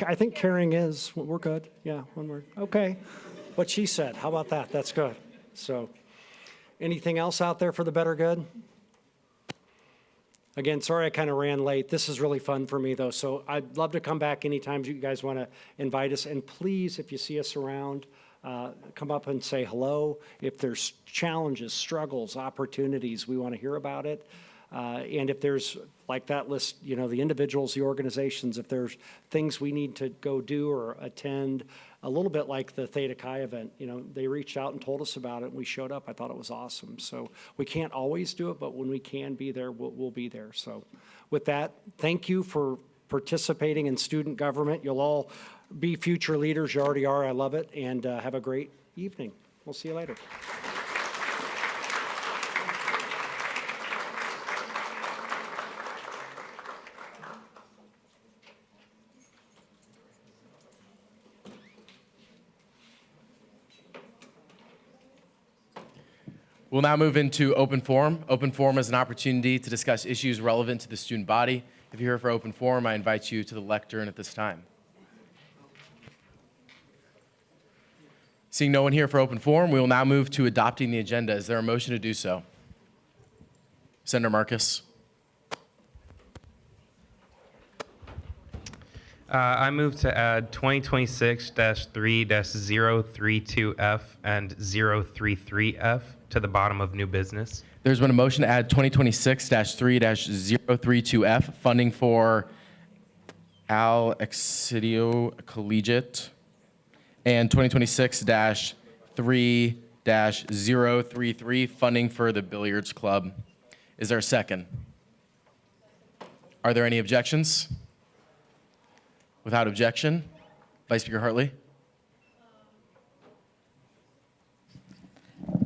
I think caring is, we're good. Yeah, one word. Okay. What she said. How about that? That's good. So, anything else out there for the better good? Again, sorry I kind of ran late. This is really fun for me, though. So I'd love to come back anytime you guys want to invite us. And please, if you see us around, come up and say hello. If there's challenges, struggles, opportunities, we want to hear about it. And if there's, like that list, you know, the individuals, the organizations, if there's things we need to go do or attend, a little bit like the Theta Chi event, you know, they reached out and told us about it, and we showed up. I thought it was awesome. So we can't always do it, but when we can be there, we'll be there. So with that, thank you for participating in student government. You'll all be future leaders. You already are. I love it. And have a great evening. We'll see you later. We'll now move into open forum. Open forum is an opportunity to discuss issues relevant to the student body. If you're here for open forum, I invite you to the lectern at this time. Seeing no one here for open forum, we will now move to adopting the agenda. Is there a motion to do so? Senator Marcus. I move to add 2026-3-032F and 033F to the bottom of new business. There's been a motion to add 2026-3-032F, funding for Al Exidio Collegiate, and 2026-3-033, funding for the Billiards Club. Is there a second? Are there any objections? Without objection, Vice Speaker Hartley.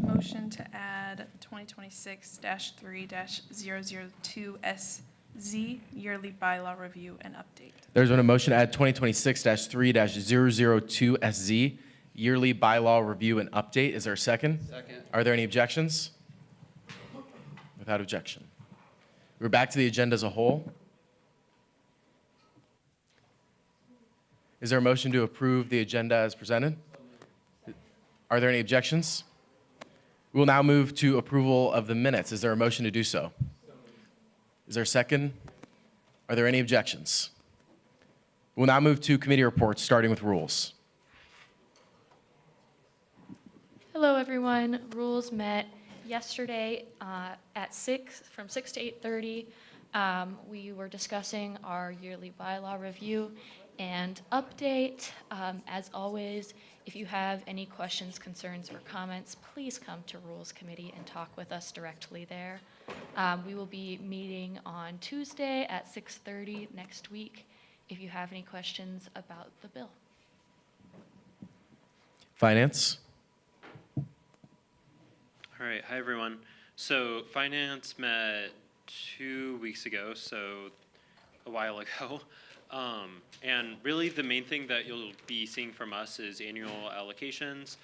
Motion to add 2026-3-002SZ, yearly bylaw review and update. There's been a motion to add 2026-3-002SZ, yearly bylaw review and update. Is there a second? Second. Are there any objections? Without objection. We're back to the agenda as a whole. Is there a motion to approve the agenda as presented? Are there any objections? We will now move to approval of the minutes. Is there a motion to do so? Is there a second? Are there any objections? We'll now move to committee reports, starting with rules. Hello, everyone. Rules met yesterday from 6 to 8:30. We were discussing our yearly bylaw review and update. As always, if you have any questions, concerns, or comments, please come to Rules Committee and talk with us directly there. We will be meeting on Tuesday at 6:30 next week if you have any questions about the bill. Finance. All right, hi everyone. So Finance met 2 weeks ago, so a while ago. And really the main thing that you'll be seeing from us is annual allocations.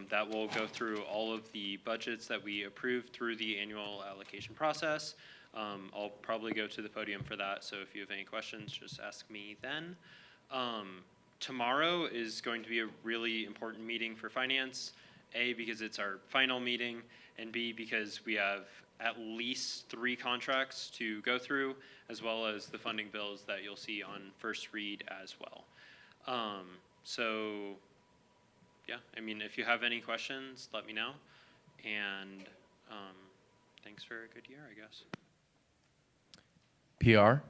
That will go through all of the budgets that we approved through the annual allocation process. I'll probably go to the podium for that, so if you have any questions, just ask me then. Tomorrow is going to be a really important meeting for Finance, A, because it's our final meeting, and B, because we have at least 3 contracts to go through, as well as the funding bills that you'll see on first read as well. So, yeah, I mean, if you have any questions, let me know. And thanks for a good year, I guess. PR.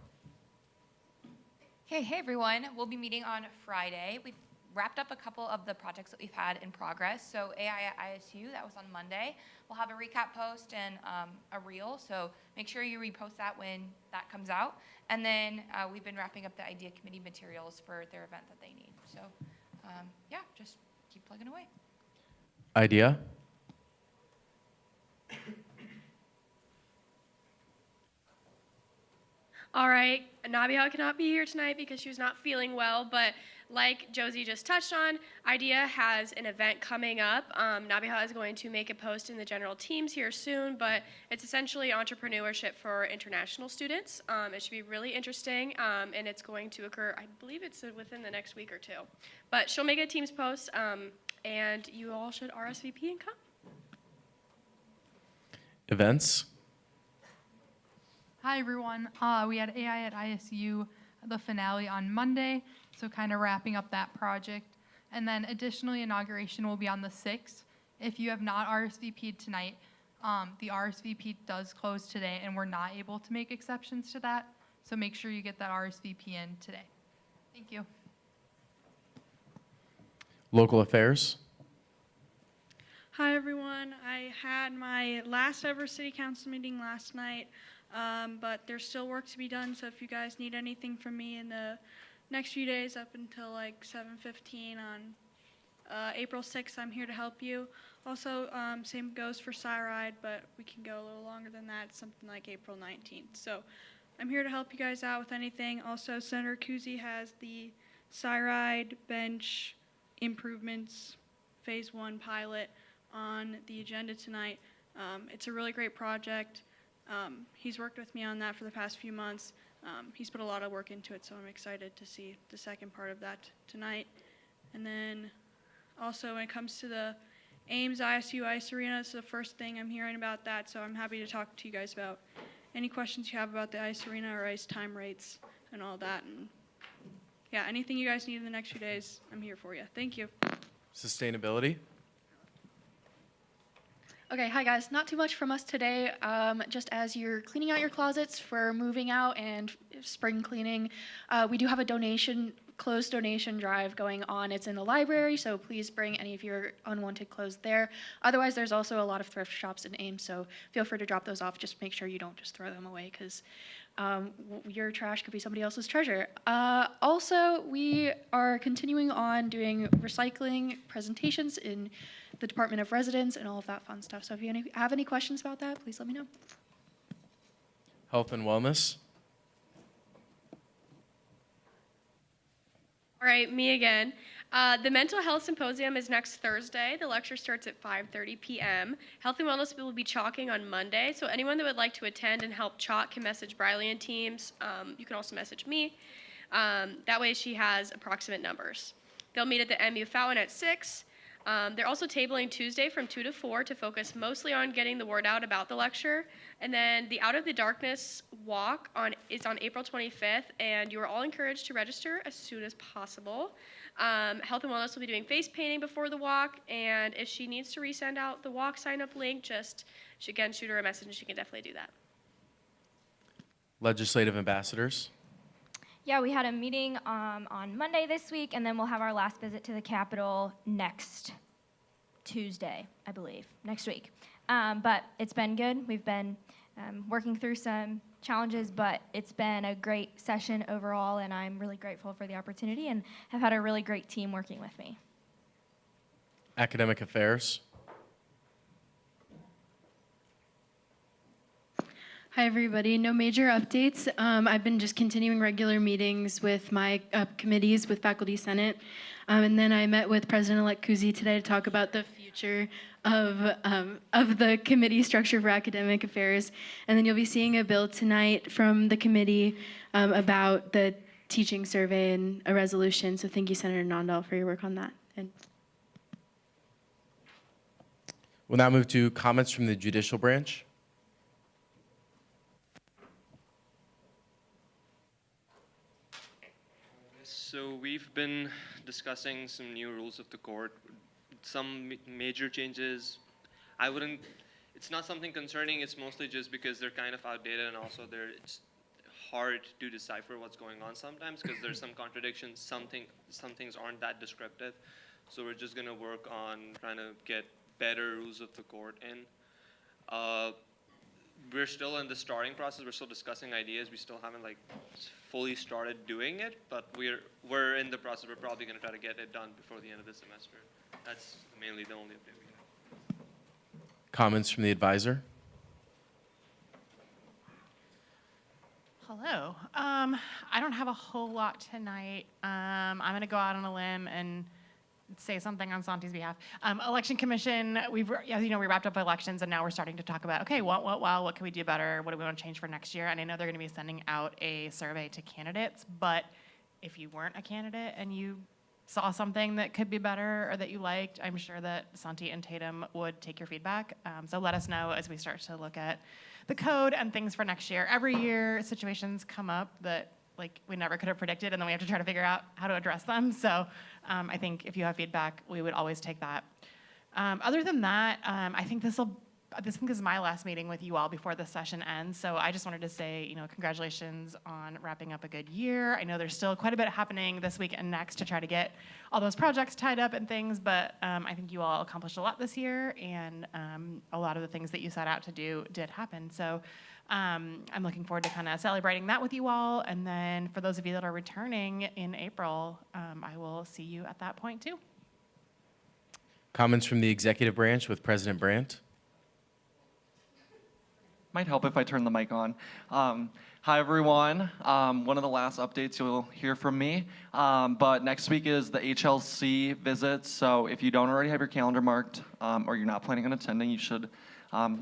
Hey everyone. We'll be meeting on Friday. We've wrapped up a couple of the projects that we've had in progress. So AI at ISU, that was on Monday. We'll have a recap post and a reel. So make sure you repost that when that comes out. And then we've been wrapping up the idea committee materials for their event that they need. So yeah, just keep plugging away. Idea? All right, Nabiha cannot be here tonight because she was not feeling well, but like Josie just touched on, IDEA has an event coming up. Nabiha is going to make a post in the general teams here soon, but it's essentially entrepreneurship for international students. It should be really interesting, and it's going to occur, I believe it's within the next week or two. But she'll make a teams post, and you all should RSVP and come. Events? Hi, everyone. We had AI at ISU, the finale on Monday, so kind of wrapping up that project. And then additionally, inauguration will be on the 6th. If you have not RSVP'd tonight, the RSVP does close today, and we're not able to make exceptions to that. So make sure you get that RSVP in today. Thank you. Local affairs? Hi, everyone. I had my last ever city council meeting last night, but there's still work to be done, so if you guys need anything from me in the next few days up until like 7:15 on April 6th, I'm here to help you. Also, same goes for SciRide, but we can go a little longer than that, something like April 19th. So I'm here to help you guys out with anything. Also, Senator Kuzi has the SciRide bench improvements phase 1 pilot on the agenda tonight. It's a really great project. He's worked with me on that for the past few months. He's put a lot of work into it, so I'm excited to see the second part of that tonight. And then also when it comes to the Ames ISU Ice Arena, it's the first thing I'm hearing about that, so I'm happy to talk to you guys about any questions you have about the ice arena or ice time rates and all that. And yeah, anything you guys need in the next few days, I'm here for you. Thank you. Sustainability? Okay, hi guys. Not too much from us today. Just as you're cleaning out your closets for moving out and spring cleaning, we do have a closed donation drive going on. It's in the library, so please bring any of your unwanted clothes there. Otherwise, there's also a lot of thrift shops in Ames, so feel free to drop those off. Just make sure you don't just throw them away, because your trash could be somebody else's treasure. Also, we are continuing on doing recycling presentations in the Department of Residence and all of that fun stuff. So if you have any questions about that, please let me know. Health and wellness? All right, me again. The Mental Health Symposium is next Thursday. The lecture starts at 5:30 p.m. Health and Wellness will be chalking on Monday, so anyone that would like to attend and help chalk can message Briley and teams. You can also message me. That way she has approximate numbers. They'll meet at the MU Fountain at 6. They're also tabling Tuesday from 2 to 4 to focus mostly on getting the word out about the lecture. And then the Out of the Darkness walk is on April 25th, and you are all encouraged to register as soon as possible. Health and Wellness will be doing face painting before the walk, and if she needs to resend out the walk sign-up link, again, shoot her a message and she can definitely do that. Legislative ambassadors? Yeah, we had a meeting on Monday this week, and then we'll have our last visit to the Capitol next Tuesday, I believe, next week. But it's been good. We've been working through some challenges, but it's been a great session overall, and I'm really grateful for the opportunity and have had a really great team working with me. Academic affairs? Hi, everybody. No major updates. I've been just continuing regular meetings with my committees with Faculty Senate. And then I met with President-elect Kuzi today to talk about the future of the committee structure for academic affairs. And then you'll be seeing a bill tonight from the committee about the teaching survey and a resolution. So thank you, Senator Nondal, for your work on that. And We'll now move to comments from the judicial branch. So we've been discussing some new rules of the court, some major changes. It's not something concerning, it's mostly just because they're kind of outdated, and also it's hard to decipher what's going on sometimes because there's some contradictions, some things aren't that descriptive. So we're just gonna work on trying to get better rules of the court in. we're still in the starting process. We're still discussing ideas. We still haven't like fully started doing it, but we're in the process. We're probably going to try to get it done before the end of the semester. That's mainly the only update we have. Comments from the advisor? Hello. I don't have a whole lot tonight. I'm going to go out on a limb and say something on Santi's behalf. Election Commission, as you know, we wrapped up elections and now we're starting to talk about, okay, what can we do better? What do we want to change for next year? And I know they're going to be sending out a survey to candidates, but if you weren't a candidate and you saw something that could be better or that you liked, I'm sure that Santi and Tatum would take your feedback. So let us know as we start to look at the code and things for next year. Every year, situations come up that like we never could have predicted, and then we have to try to figure out how to address them. So I think if you have feedback, we would always take that. Other than that, I think this is my last meeting with you all before the session ends. So I just wanted to say, congratulations on wrapping up a good year. I know there's still quite a bit happening this week and next to try to get all those projects tied up and things, but I think you all accomplished a lot this year, and a lot of the things that you set out to do did happen. So I'm looking forward to kind of celebrating that with you all. And then for those of you that are returning in April, I will see you at that point too. Comments from the executive branch with President Brandt? Might help if I turn the mic on. Hi, everyone. One of the last updates you'll hear from me, but next week is the HLC visit, so if you don't already have your calendar marked or you're not planning on attending, you should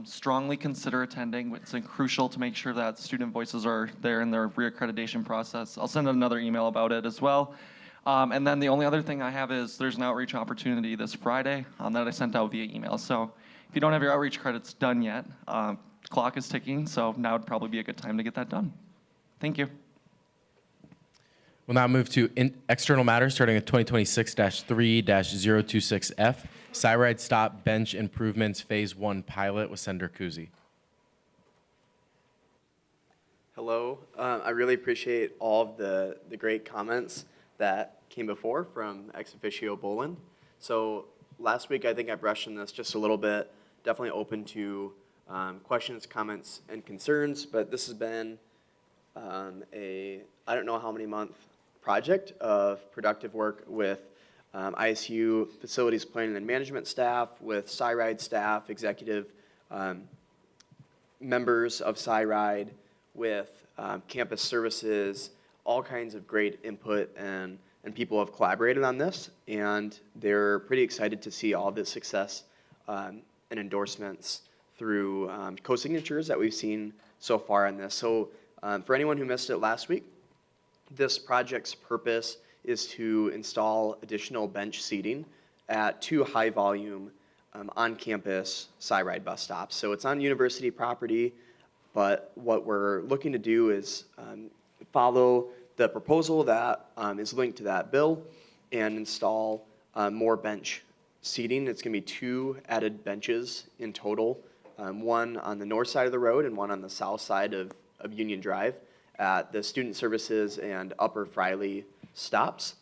strongly consider attending. It's crucial to make sure that student voices are there in their reaccreditation process. I'll send another email about it as well. And then the only other thing I have is there's an outreach opportunity this Friday that I sent out via email. So if you don't have your outreach credits done yet, the clock is ticking, so now would probably be a good time to get that done. Thank you. We'll now move to external matters, starting with 2026-3-026F, Cyride Stop Bench Improvements Phase 1 Pilot with Senator Kuzi. Hello. I really appreciate all of the great comments that came before from ex officio Boland. So last week, I think I brushed on this just a little bit, definitely open to questions, comments, and concerns, but this has been I don't know how many month project of productive work with ISU facilities planning and management staff, with Cyride staff, executive members of Cyride, with campus services, all kinds of great input, and people have collaborated on this, and they're pretty excited to see all this success and endorsements through co-signatures that we've seen so far on this. So for anyone who missed it last week, this project's purpose is to install additional bench seating at 2 high-volume on-campus Cyride bus stops. So it's on university property, but what we're looking to do is follow the proposal that is linked to that bill and install more bench seating. It's going to be 2 added benches in total, one on the north side of the road and one on the south side of Union Drive at the student services and Upper Friley stops.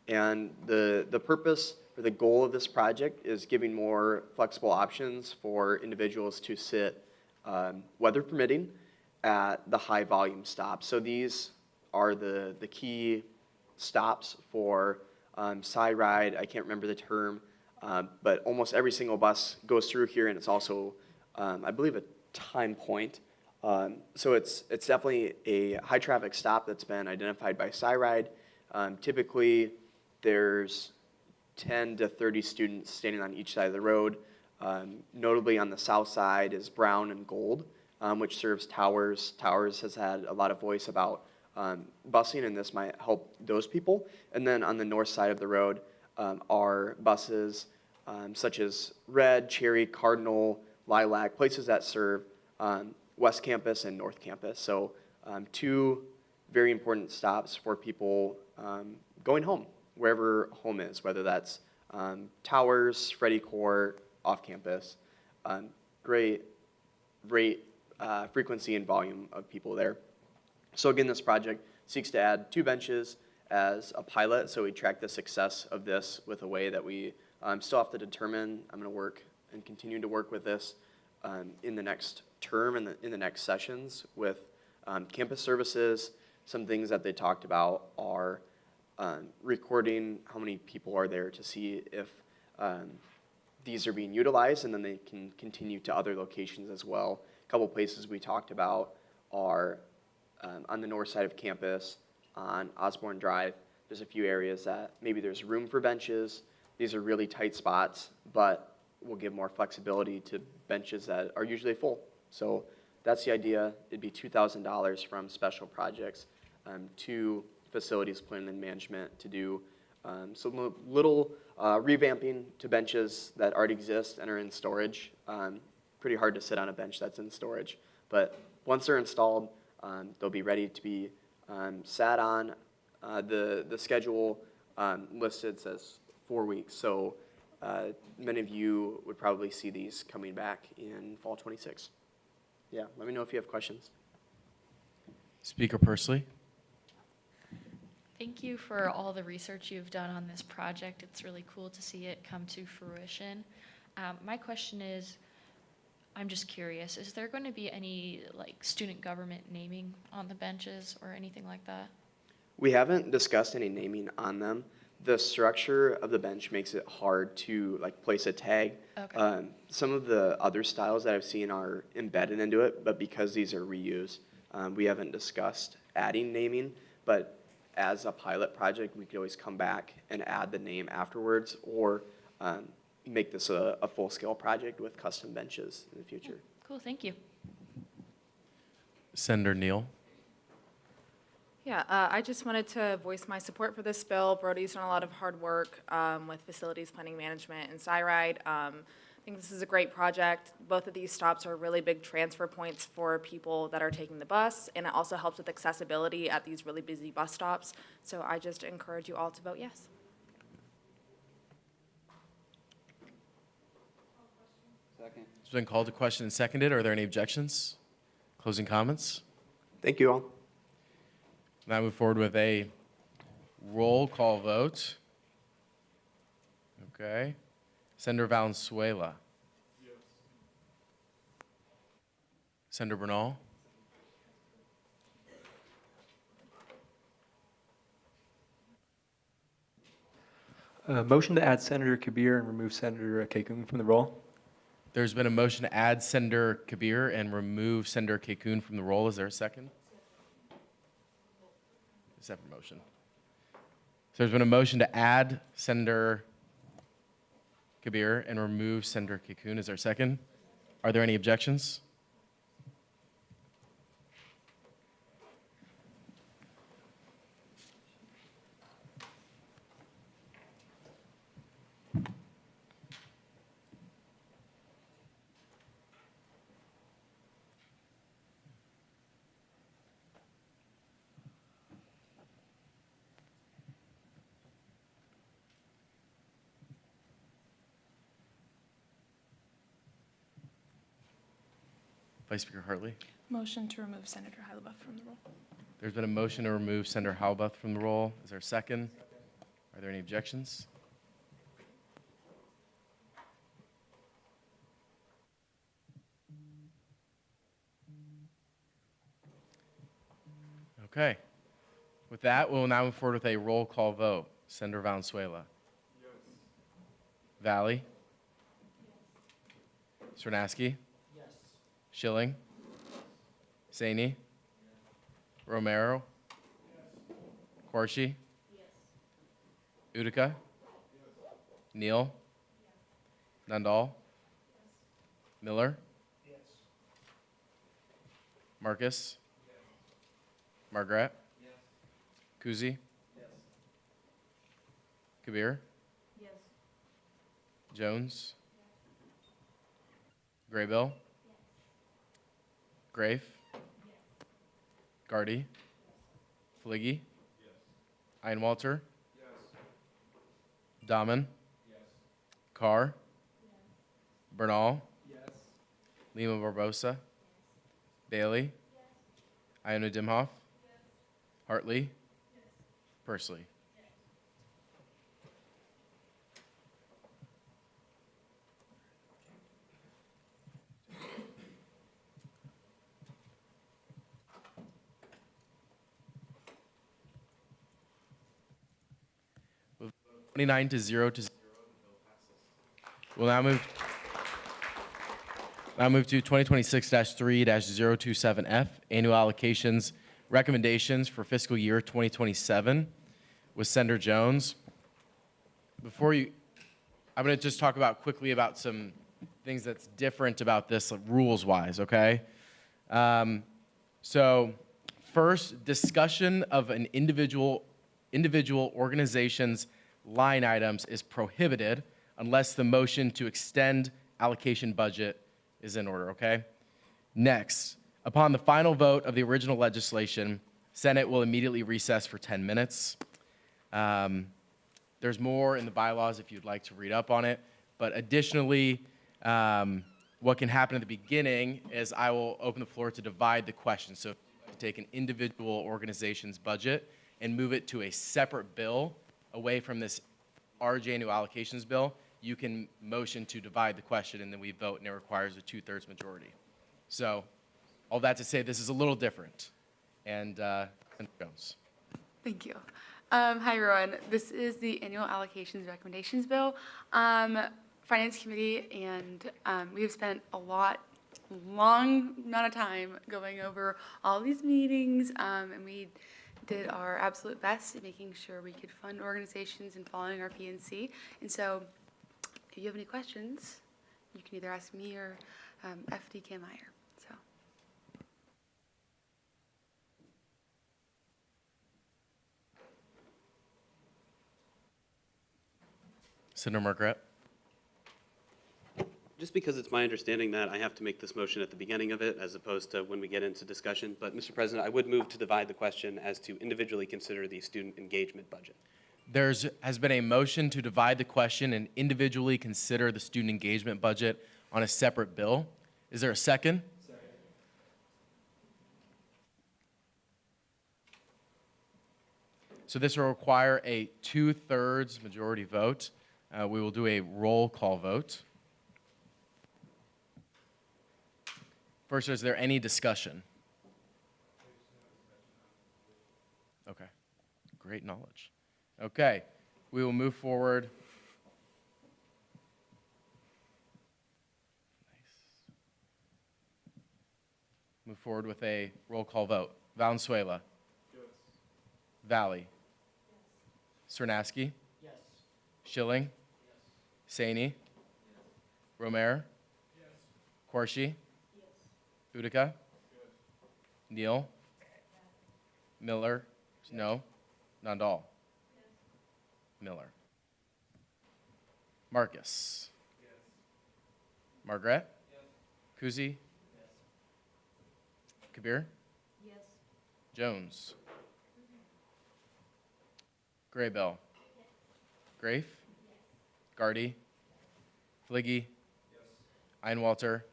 And the purpose or the goal of this project is giving more flexible options for individuals to sit, weather permitting, at the high volume stops. So these are the key stops for Cyride. I can't remember the term, but almost every single bus goes through here, and it's also, I believe, a time point. So it's definitely a high traffic stop that's been identified by Cyride. Typically, there's 10 to 30 students standing on each side of the road. Notably on the south side is Brown and Gold, which serves Towers. Towers has had a lot of voice about busing, and this might help those people. And then on the north side of the road are buses such as Red, Cherry, Cardinal, Lilac, places that serve West Campus and North Campus. So 2 very important stops for people going home, wherever home is, whether that's Towers, Freddie Court, off campus. Great rate, frequency, and volume of people there. So again, this project seeks to add 2 benches as a pilot, so we track the success of this with a way that we still have to determine. I'm going to work and continue to work with this in the next term in the next sessions with campus services. Some things that they talked about are recording how many people are there to see if these are being utilized, and then they can continue to other locations as well. A couple places we talked about are on the north side of campus, on Osborne Drive. There's a few areas that maybe there's room for benches. These are really tight spots, but will give more flexibility to benches that are usually full. So that's the idea. It'd be $2,000 from special projects to facilities planning and management to do some little revamping to benches that already exist and are in storage. Pretty hard to sit on a bench that's in storage, but once they're installed, they'll be ready to be sat on. The schedule listed says 4 weeks, so many of you would probably see these coming back in fall 26. Yeah, let me know if you have questions. Speaker Pursley. Thank you for all the research you've done on this project. It's really cool to see it come to fruition. My question is, I'm just curious, is there going to be any like student government naming on the benches or anything like that? We haven't discussed any naming on them. The structure of the bench makes it hard to like place a tag. Okay. Some of the other styles that I've seen are embedded into it, but because these are reused, we haven't discussed adding naming, but as a pilot project, we could always come back and add the name afterwards, or make this a full-scale project with custom benches in the future. Cool, thank you. Senator Neal. Yeah, I just wanted to voice my support for this bill. Brody's done a lot of hard work with facilities planning management and SciRide. I think this is a great project. Both of these stops are really big transfer points for people that are taking the bus, and it also helps with accessibility at these really busy bus stops. So I just encourage you all to vote yes. Second. It's been called to question and seconded. Are there any objections? Closing comments? Thank you all. Now move forward with a roll call vote. Okay. Senator Valenzuela. Yes. Senator Bernal. Motion to add Senator Kabir and remove Senator Kekun from the roll. There's been a motion to add Senator Kabir and remove Senator Kekun from the roll. Is there a second? Separate motion. So there's been a motion to add Senator Kabir and remove Senator Kekun. Is there a second? Are there any objections? Vice Speaker Hartley. Motion to remove Senator Heilebuth from the roll. There's been a motion to remove Senator Halbuth from the roll. Is there a second? Are there any objections? Okay. With that, we'll now move forward with a roll call vote. Senator Valenzuela. Yes. Valley. Yes. Srinaski. Yes. Schilling. Saini. Yes. Romero. Yes. Quarshie. Yes. Utica. Yes. Neal. Yes. Nundal. Yes. Miller. Yes. Marcus. Yes. Margaret. Yes. Kuzi. Yes. Kabir. Yes. Jones. Yes. Graybill. Yes. Grafe. Yes. Gardy. Yes. Fliggy. Yes. Einwalter. Yes. Dahman. Yes. Carr. Yes. Bernal. Yes. Lima Barbosa. Yes. Bailey. Yes. Iona Dimhoff. Yes. Hartley. Yes. Pursley. 29 to 0 to 0. We'll now move to 2026-3-027F, annual allocations recommendations for fiscal year 2027 with Senator Jones. I'm going to just talk quickly about some things that's different about this rules-wise, okay? So first, discussion of an individual organization's line items is prohibited unless the motion to extend allocation budget is in order, okay? Next, upon the final vote of the original legislation, Senate will immediately recess for 10 minutes. There's more in the bylaws if you'd like to read up on it, but additionally, what can happen at the beginning is I will open the floor to divide the question. So take an individual organization's budget and move it to a separate bill away from this RJ annual allocations bill, you can motion to divide the question and then we vote and it requires a 2/3 majority. So all that to say, this is a little different. And Senator Jones. Thank you. Hi, everyone. This is the annual allocations recommendations bill. Finance Committee and we have spent a long amount of time going over all these meetings, and we did our absolute best at making sure we could fund organizations and following our P&C. And so if you have any questions, you can either ask me or FD Meyer. So. Senator Margaret. Just because it's my understanding that I have to make this motion at the beginning of it as opposed to when we get into discussion. But Mr. President, I would move to divide the question as to individually consider the student engagement budget. There has been a motion to divide the question and individually consider the student engagement budget on a separate bill. Is there a second? Second. So this will require a 2/3 majority vote. We will do a roll call vote. First, is there any discussion? Okay, great knowledge. Okay, we will move forward. Move forward with a roll call vote. Valenzuela. Yes. Valley. Yes. Cernaski. Yes. Schilling. Yes. Saini. Yes. Romero. Yes. Corshi. Utica? Neal? Miller? No? Nandal? Miller. Marcus? Margaret? Kuzi? Kabir? Jones? Graybell? Grafe? Gardy? Fliggy? Einwalter?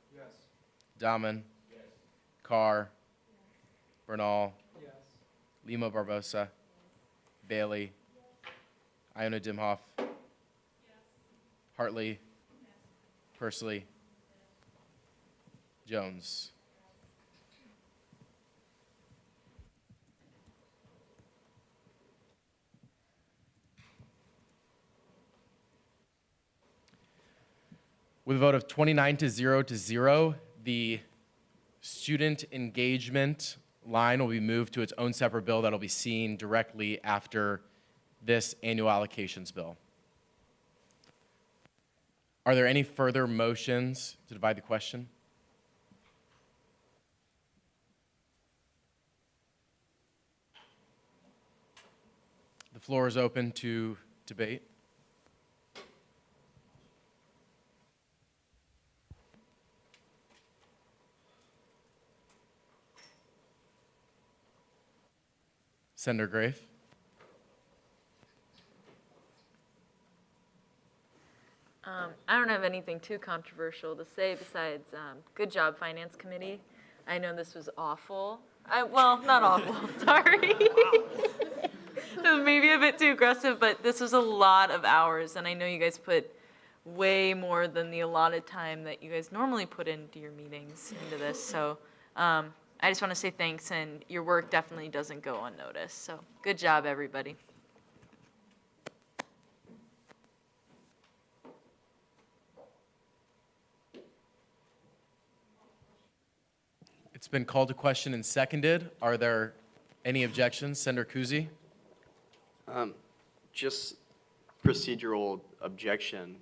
Dahmen? Carr, Bernal, Lima Barbosa, Bailey, Iona Dimhoff, Hartley, Pursley, Jones. With a vote of 29 to 0, the student engagement line will be moved to its own separate bill that will be seen directly after this annual allocations bill. Are there any further motions to divide the question? The floor is open to debate. Senator Grafe. I don't have anything too controversial to say besides good job, Finance Committee. I know this was awful. Well, not awful, sorry. It was maybe a bit too aggressive, but this was a lot of hours, and I know you guys put way more than the allotted time that you guys normally put into your meetings into this. So I just want to say thanks, and your work definitely doesn't go unnoticed. So good job, everybody. been called to question and seconded. Are there any objections? Senator Kuzi? Just procedural objection.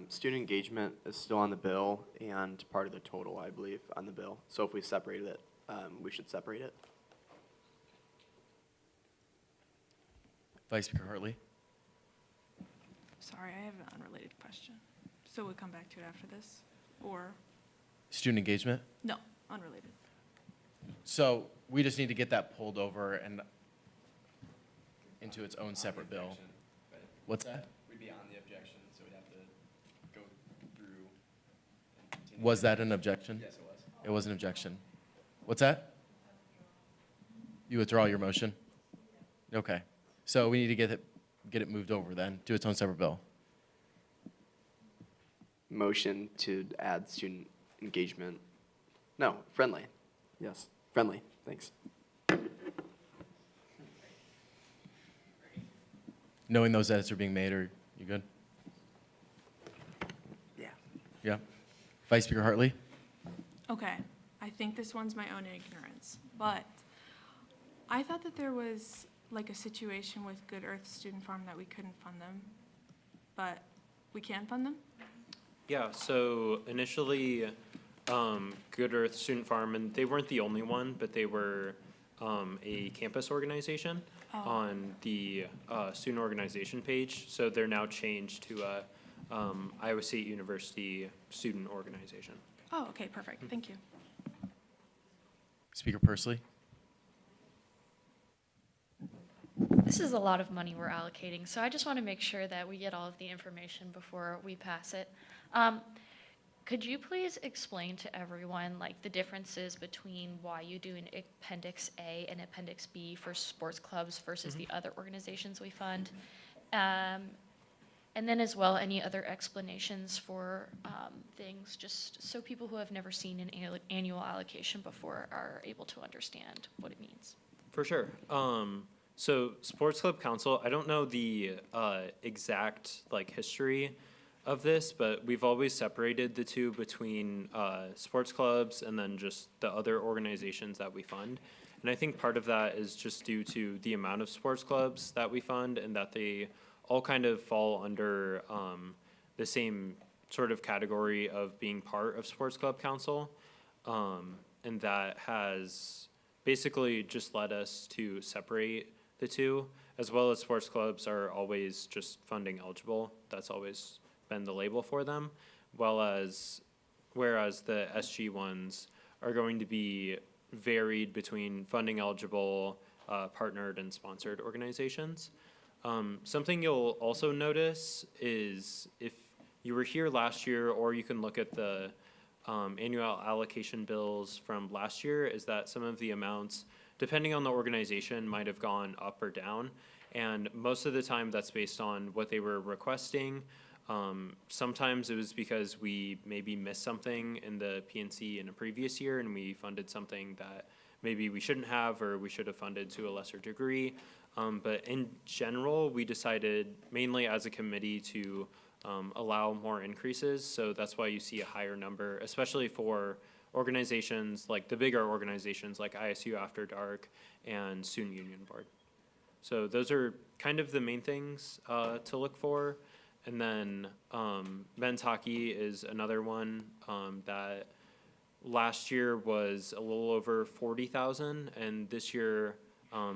Student engagement is still on the bill and part of the total, I believe, on the bill. So if we separated it, we should separate it. Vice Speaker Hartley? Sorry, I have an unrelated question. So we'll come back to it after this? Or, Student engagement? no, unrelated. So we just need to get that pulled over and into its own separate bill. What's that? We'd be on the objection, so we'd have to go through. Was that an objection? Yes, it was. It was an objection. What's that? You withdraw your motion? Okay. So we need to get it moved over then to its own separate bill. Motion to add student engagement. No, friendly. Yes, friendly. Thanks. Knowing those edits are being made, are you good? Yeah. Yeah. Vice Speaker Hartley? Okay, I think this one's my own ignorance, but I thought that there was like a situation with Good Earth Student Farm that we couldn't fund them, but we can fund them? Yeah, so initially, Good Earth Student Farm, and they weren't the only one, but they were a campus organization on the student organization page. So they're now changed to a Iowa State University student organization. Oh, okay, perfect, thank you. Speaker Pursley? This is a lot of money we're allocating, so I just want to make sure that we get all of the information before we pass it. Could you please explain to everyone like the differences between why you do an Appendix A and Appendix B for sports clubs versus the other organizations we fund? And then as well, any other explanations for things, just so people who have never seen an annual allocation before are able to understand what it means. For sure. So Sports Club Council, I don't know the exact like history of this, but we've always separated the two between sports clubs and then just the other organizations that we fund. And I think part of that is just due to the amount of sports clubs that we fund and that they all kind of fall under the same sort of category of being part of Sports Club Council. And that has basically just led us to separate the two, as well as sports clubs are always just funding eligible. That's always been the label for them, whereas the SG ones are going to be varied between funding eligible, partnered, and sponsored organizations. Something you'll also notice is if you were here last year, or you can look at the annual allocation bills from last year, is that some of the amounts, depending on the organization, might have gone up or down. And most of the time that's based on what they were requesting. Sometimes it was because we maybe missed something in the PNC in a previous year and we funded something that maybe we shouldn't have, or we should have funded to a lesser degree. But in general, we decided mainly as a committee to allow more increases. So that's why you see a higher number, especially for organizations like the bigger organizations like ISU After Dark and Student Union Board. So those are kind of the main things to look for. And then men's hockey is another one that last year was a little over 40,000, and this year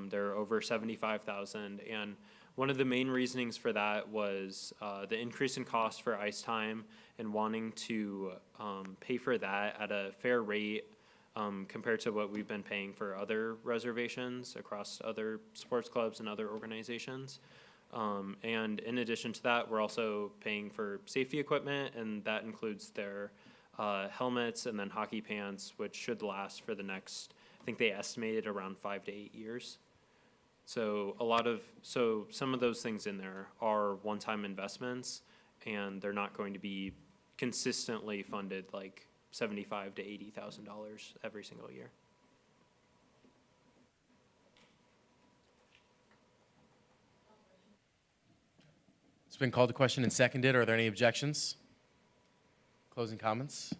they're over 75,000. And one of the main reasonings for that was the increase in cost for ice time and wanting to pay for that at a fair rate compared to what we've been paying for other reservations across other sports clubs and other organizations. And in addition to that, we're also paying for safety equipment, and that includes their helmets and then hockey pants, which should last for the next, I think they estimated around 5 to 8 years. So some of those things in there are one-time investments, and they're not going to be consistently funded like $75,000 to $80,000 every single year. It's been called to question and seconded. Are there any objections? Closing comments?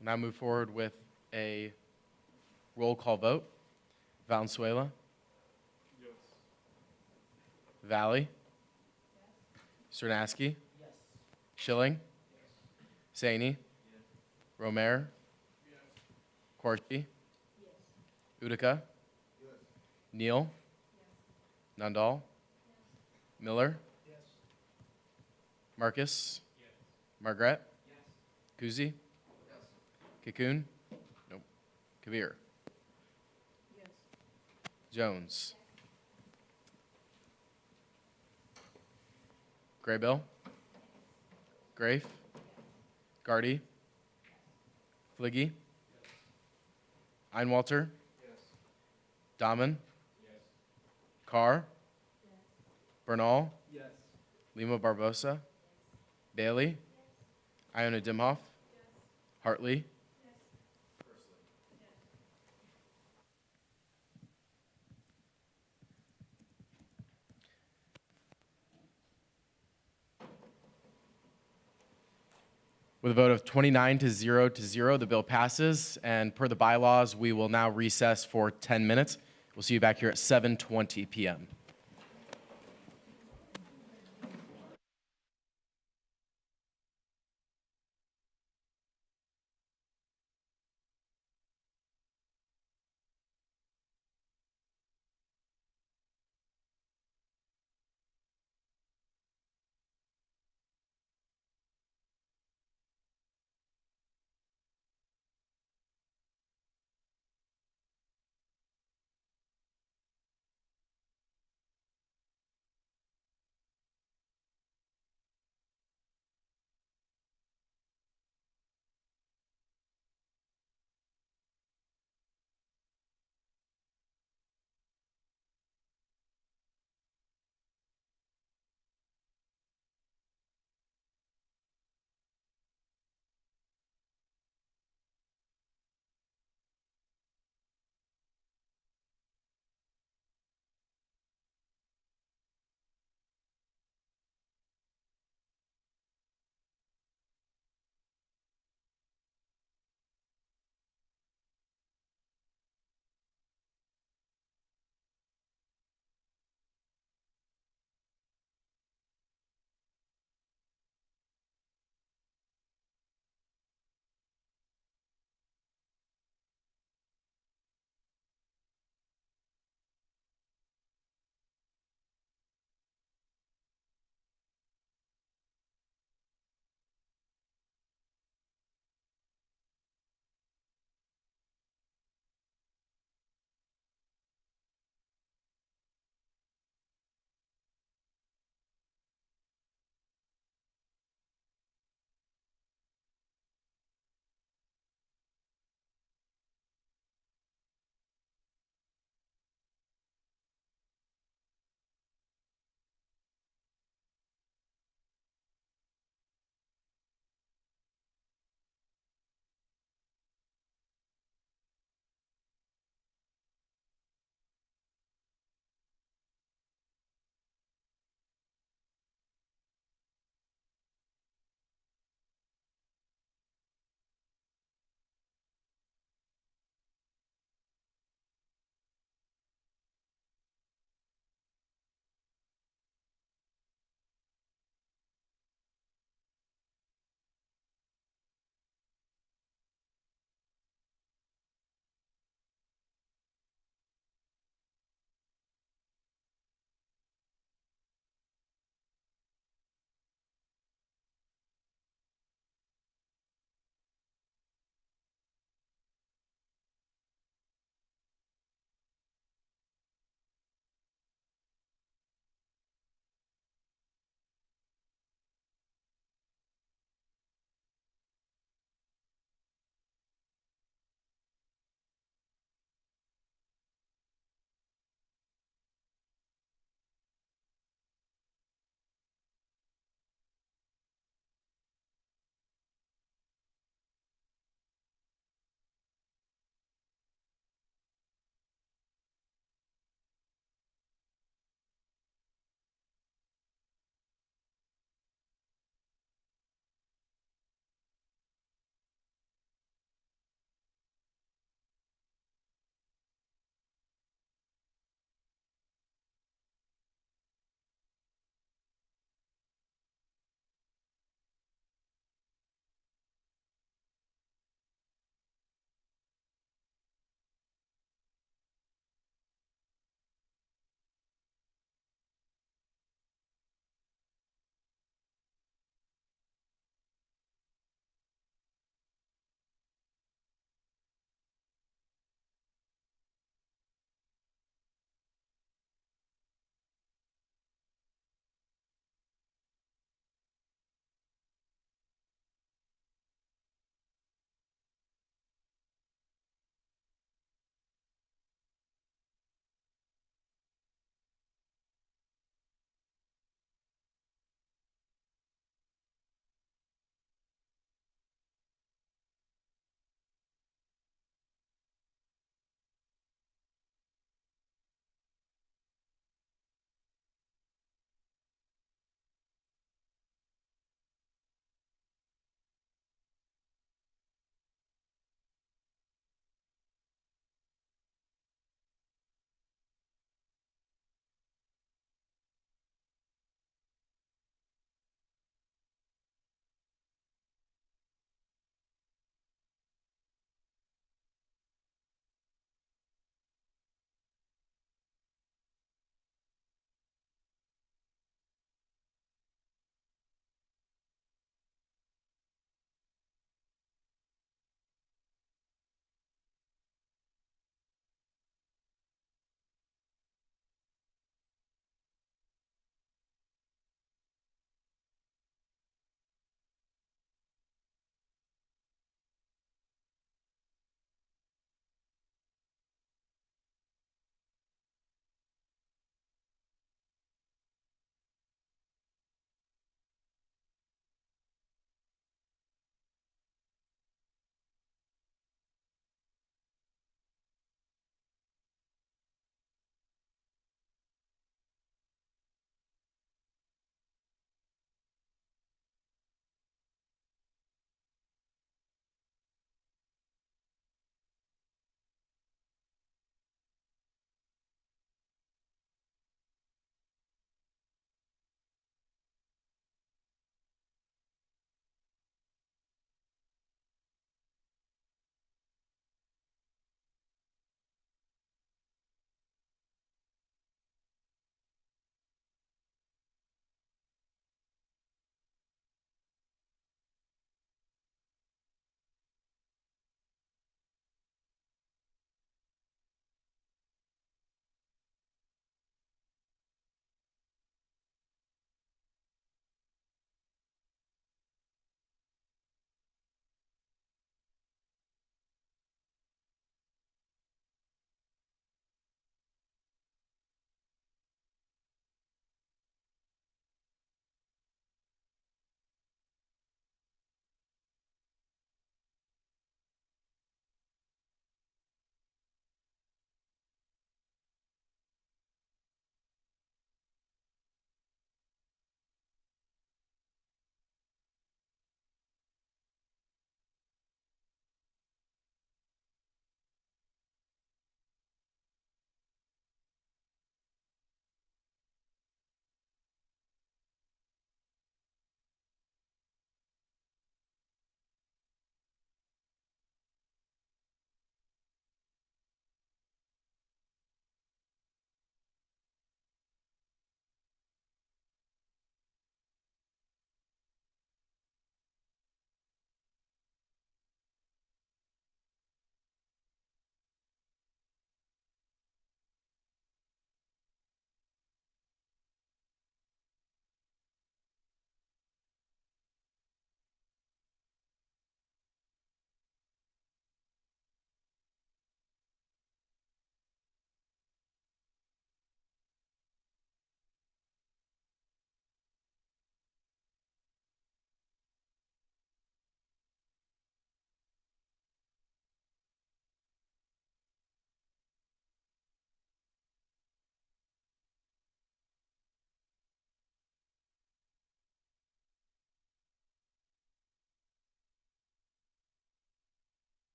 We'll now move forward with a roll call vote. Valenzuela? Yes. Valley? Cernaski? Schilling? Saini? Romer? Corsi? Utica? Neal? Nundall? Miller? Marcus? Margaret? Kuzi? Cocoon? Nope. Kavir? Jones? Graybill? Grafe? Gardy? Fliggy? Einwalter? Dahmen? Carr? Bernal? Lima Barbosa? Bailey? Iona Dimhoff? Hartley? With a vote of 29 to 0 to 0, the bill passes, and per the bylaws, we will now recess for 10 minutes. We'll see you back here at 7:20 p.m.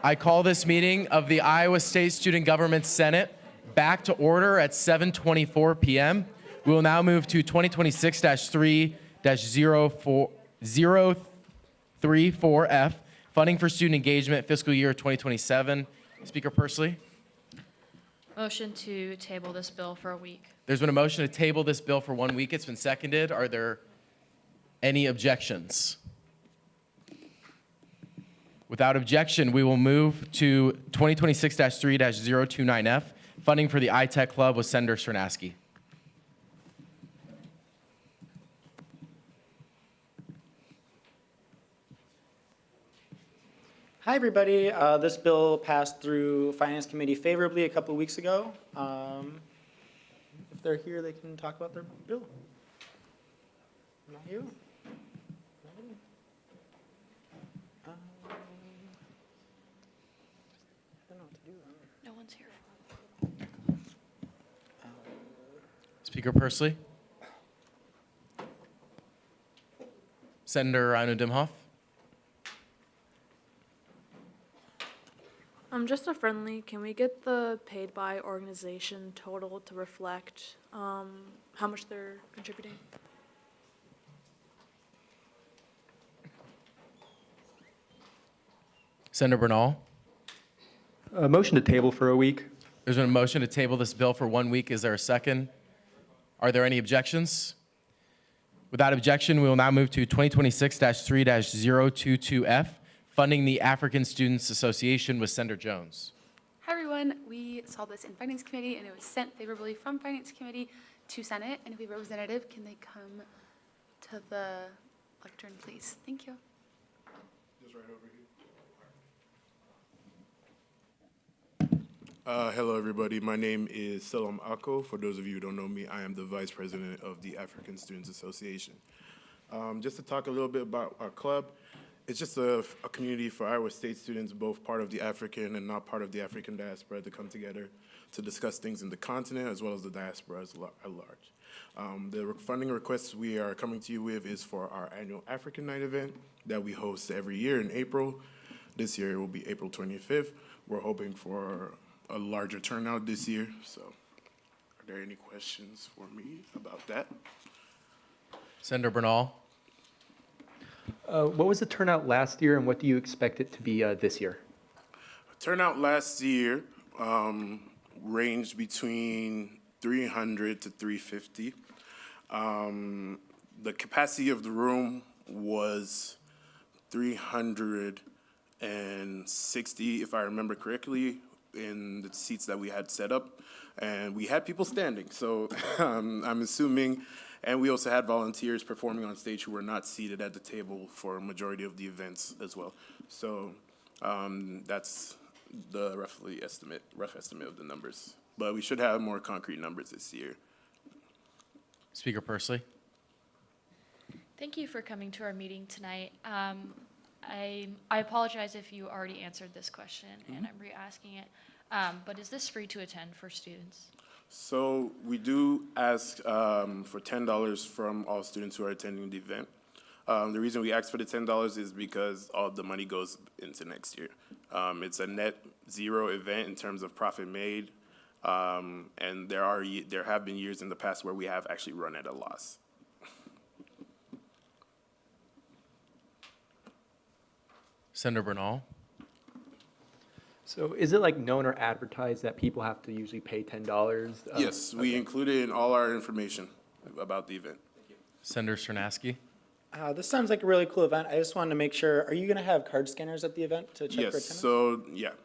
I call this meeting of the Iowa State Student Government Senate back to order at 7:24 p.m. We will now move to 2026-3-034F, Funding for Student Engagement, fiscal year 2027. Speaker Pursley. Motion to table this bill for a week. There's been a motion to table this bill for 1 week. It's been seconded. Are there any objections? Without objection, we will move to 2026-3-029F, funding for the iTech Club with Senator Cernaski. Hi, everybody. This bill passed through Finance Committee favorably a couple of weeks ago. If they're here, they can talk about their bill. Not you. No one's here. Speaker Pursley. Senator Inu Dimhoff. Just a friendly, can we get the paid by organization total to reflect how much they're contributing? Senator Bernal. A motion to table for a week. There's been a motion to table this bill for 1 week. Is there a second? Are there any objections? Without objection, we will now move to 2026-3-022F, funding the African Students Association with Senator Jones. Hi, everyone. We saw this in Finance Committee, and it was sent favorably from Finance Committee to Senate. And if we have a representative, can they come to the lectern, please? Thank you. Just right over here. Hello, everybody. My name is Selam Ako. For those of you who don't know me, I am the Vice President of the African Students Association. Just to talk a little bit about our club, it's just a community for Iowa State students, both part of the African and not part of the African diaspora, to come together to discuss things in the continent as well as the diaspora at large. The funding requests we are coming to you with is for our annual African Night event that we host every year in April. This year it will be April 25th. We're hoping for a larger turnout this year. So are there any questions for me about that? Senator Bernal. What was the turnout last year, and what do you expect it to be this year? Turnout last year ranged between 300 to 350. The capacity of the room was 360, if I remember correctly, in the seats that we had set up. And we had people standing, so I'm assuming. And we also had volunteers performing on stage who were not seated at the table for a majority of the events as well. So that's the rough estimate of the numbers. But we should have more concrete numbers this year. Speaker Pursley. Thank you for coming to our meeting tonight. I apologize if you already answered this question, and I'm re-asking it. But is this free to attend for students? So we do ask for $10 from all students who are attending the event. The reason we ask for the $10 is because all the money goes into next year. It's a net zero event in terms of profit made, and there have been years in the past where we have actually run at a loss. Senator Bernal. So is it like known or advertised that people have to usually pay $10? Yes, we include it in all our information about the event. Senator Cernaski. This sounds like a really cool event. I just wanted to make sure, are you going to have card scanners at the event to check for attendance?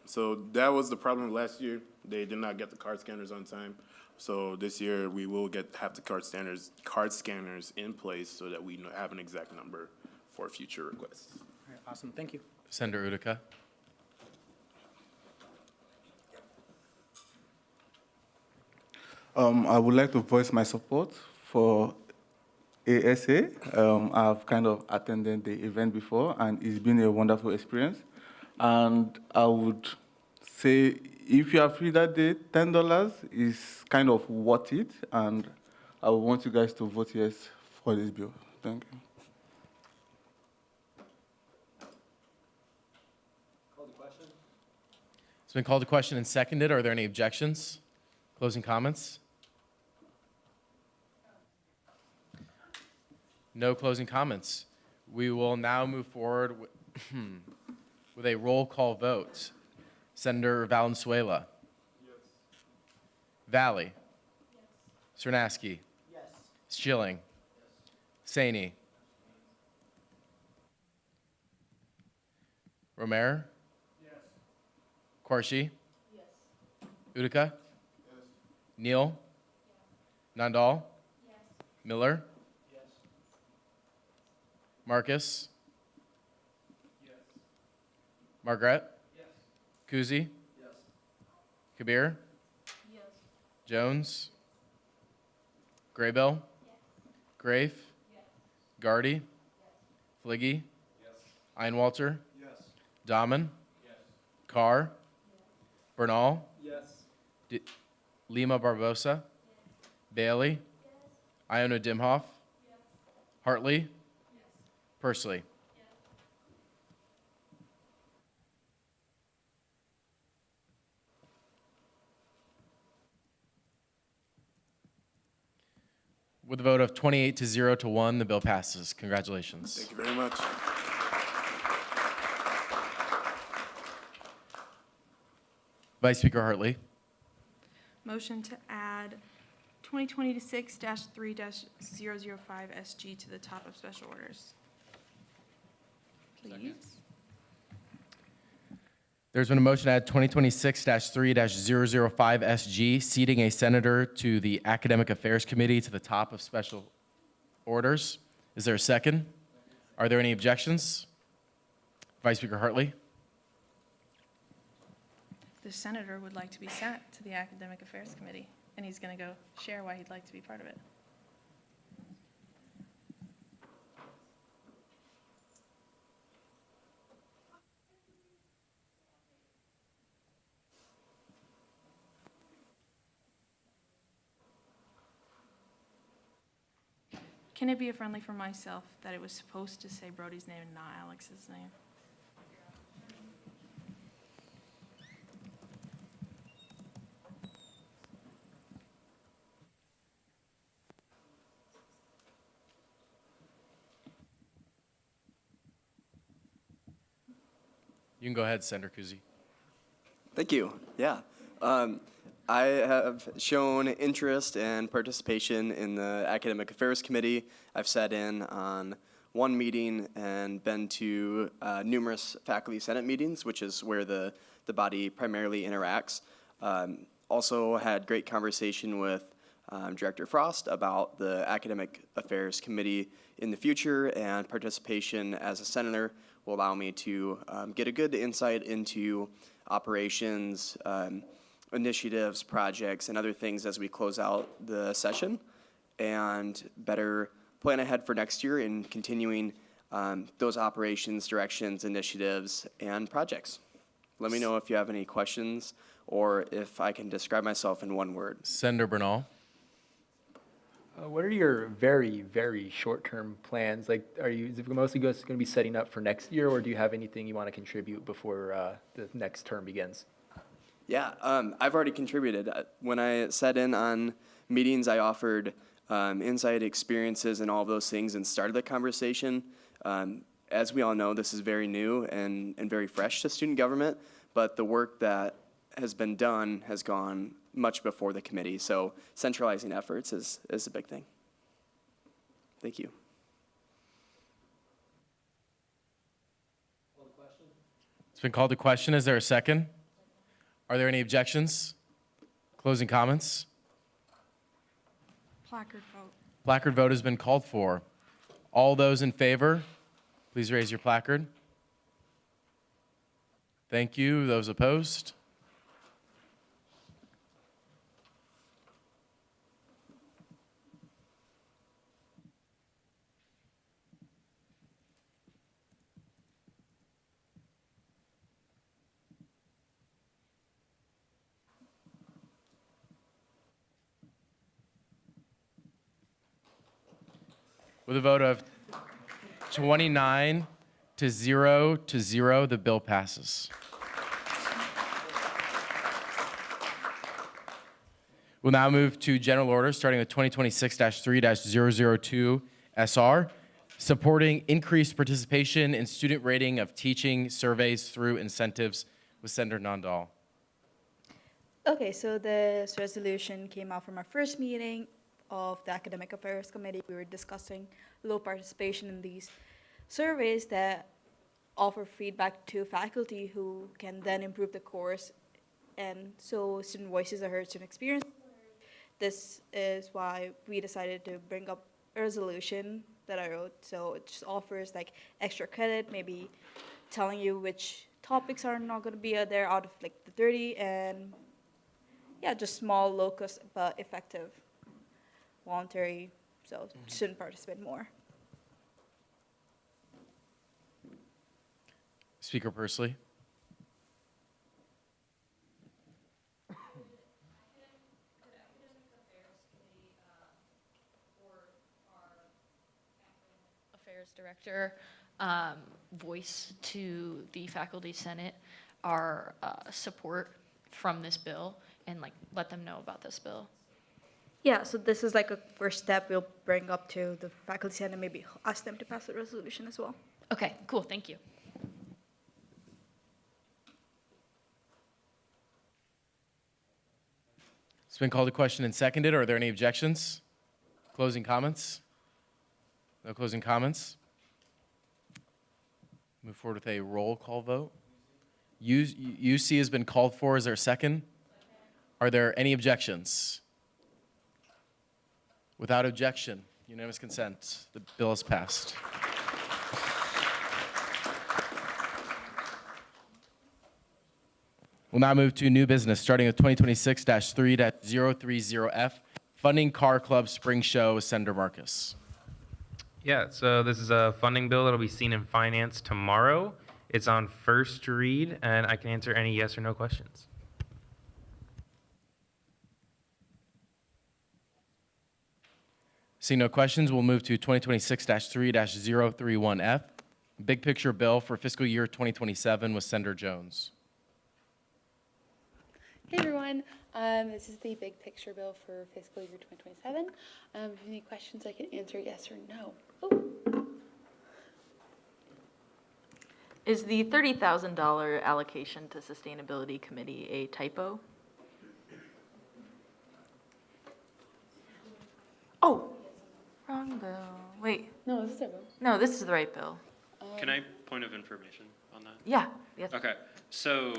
So that was the problem last year. They did not get the card scanners on time. So this year we will have the card scanners in place so that we have an exact number for future requests. All right, awesome. Thank you. Senator Utica. I would like to voice my support for ASA. I've kind of attended the event before, and it's been a wonderful experience. And I would say, if you are free that day, $10 is kind of worth it, and I would want you guys to vote yes for this bill. Thank you. Call the question. It's been called to question and seconded. Are there any objections? Closing comments? No closing comments. We will now move forward with a roll call vote. Senator Valenzuela. Yes. Valley. Yes. Cernaski. Yes. Schilling. Yes. Saney. Romer. Yes. Quarshi. Yes. Utica. Yes. Neal. Yes. Nandal. Yes. Miller. Yes. Marcus. Yes. Margaret. Yes. Kuzi. Yes. Kabir. Yes. Jones. Graybill. Yes. Grafe. Yes. Gardy. Yes. Fliggy. Yes. Einwalter. Yes. Dahman. Yes. Carr. Yes. Bernal. Yes. Lima Barbosa. Yes. Bailey. Yes. Iona Dimhoff. Yes. Hartley. Yes. Pursley. With a vote of 28 to 0 to 1, the bill passes. Congratulations. Thank you very much. Vice Speaker Hartley. Motion to add 2026-3-005 SG to the top of special orders. Please. There's been a motion to add 2026-3-005 SG, seating a senator to the Academic Affairs Committee to the top of special orders. Is there a second? Are there any objections? Vice Speaker Hartley. The senator would like to be sent to the Academic Affairs Committee, and he's going to go share why he'd like to be part of it. Can it be a friendly for myself that it was supposed to say Brody's name and not Alex's name? You can go ahead, Senator Kuzi. Thank you. Yeah. I have shown interest and participation in the Academic Affairs Committee. I've sat in on one meeting and been to numerous faculty senate meetings, which is where the body primarily interacts. Also had great conversation with Director Frost about the Academic Affairs Committee in the future, and participation as a senator will allow me to get a good insight into operations, initiatives, projects, and other things as we close out the session, and better plan ahead for next year in continuing those operations, directions, initiatives, and projects. Let me know if you have any questions or if I can describe myself in one word. Senator Bernal. What are your very, very short-term plans? Like, is it mostly going to be setting up for next year, or do you have anything you want to contribute before the next term begins? Yeah, I've already contributed. When I sat in on meetings, I offered insight, experiences, and all of those things and started the conversation. As we all know, this is very new and very fresh to student government, but the work that has been done has gone much before the committee, so centralizing efforts is a big thing. Thank you. It's been called to question. Is there a second? Are there any objections? Closing comments? Placard vote. Placard vote has been called for. All those in favor, please raise your placard. Thank you. Those opposed? With a vote of 29 to 0 to 0, the bill passes. We'll now move to general order, starting with 2026-3-002 SR, supporting increased participation in student rating of teaching surveys through incentives with Senator Nandal. Okay, so this resolution came out from our first meeting of the Academic Affairs Committee. We were discussing low participation in these surveys that offer feedback to faculty who can then improve the course. And so student voices are heard, student experience. This is why we decided to bring up a resolution that I wrote. So it just offers like extra credit, maybe telling you which topics are not going to be there out of like the 30, and yeah, just small, low cost, but effective, voluntary, so student participate more. Speaker Pursley. Affairs Director voice to the Faculty Senate our support from this bill and like let them know about this bill. Yeah, so this is like a first step we'll bring up to the Faculty Senate, maybe ask them to pass a resolution as well. Okay, cool, thank you. It's been called to question and seconded. Are there any objections? Closing comments? No closing comments? Move forward with a roll call vote. UC has been called for. Is there a second? Are there any objections? Without objection, unanimous consent, the bill is passed. We'll now move to new business, starting with 2026-3-030F, funding Car Club Spring Show with Senator Marcus. Yeah, so this is a funding bill that'll be seen in finance tomorrow. It's on first read, and I can answer any yes or no questions. Seeing no questions, we'll move to 2026-3-031F, big picture bill for fiscal year 2027 with Senator Jones. Hey everyone, this is the big picture bill for fiscal year 2027. If you have any questions, I can answer yes or no. Is the $30,000 allocation to Sustainability Committee a typo? Oh, wrong bill. Wait. No, this is our bill. No, this is the right bill. Can I point of information on that? Yeah. Yes. Okay, so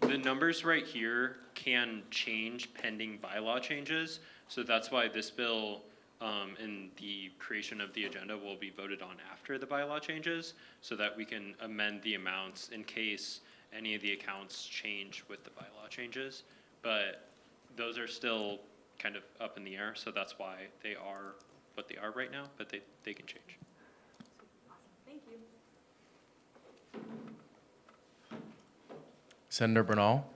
the numbers right here can change pending bylaw changes. So that's why this bill and the creation of the agenda will be voted on after the bylaw changes, so that we can amend the amounts in case any of the accounts change with the bylaw changes. But those are still kind of up in the air, so that's why they are what they are right now, but they can change. Thank you. Senator Bernal.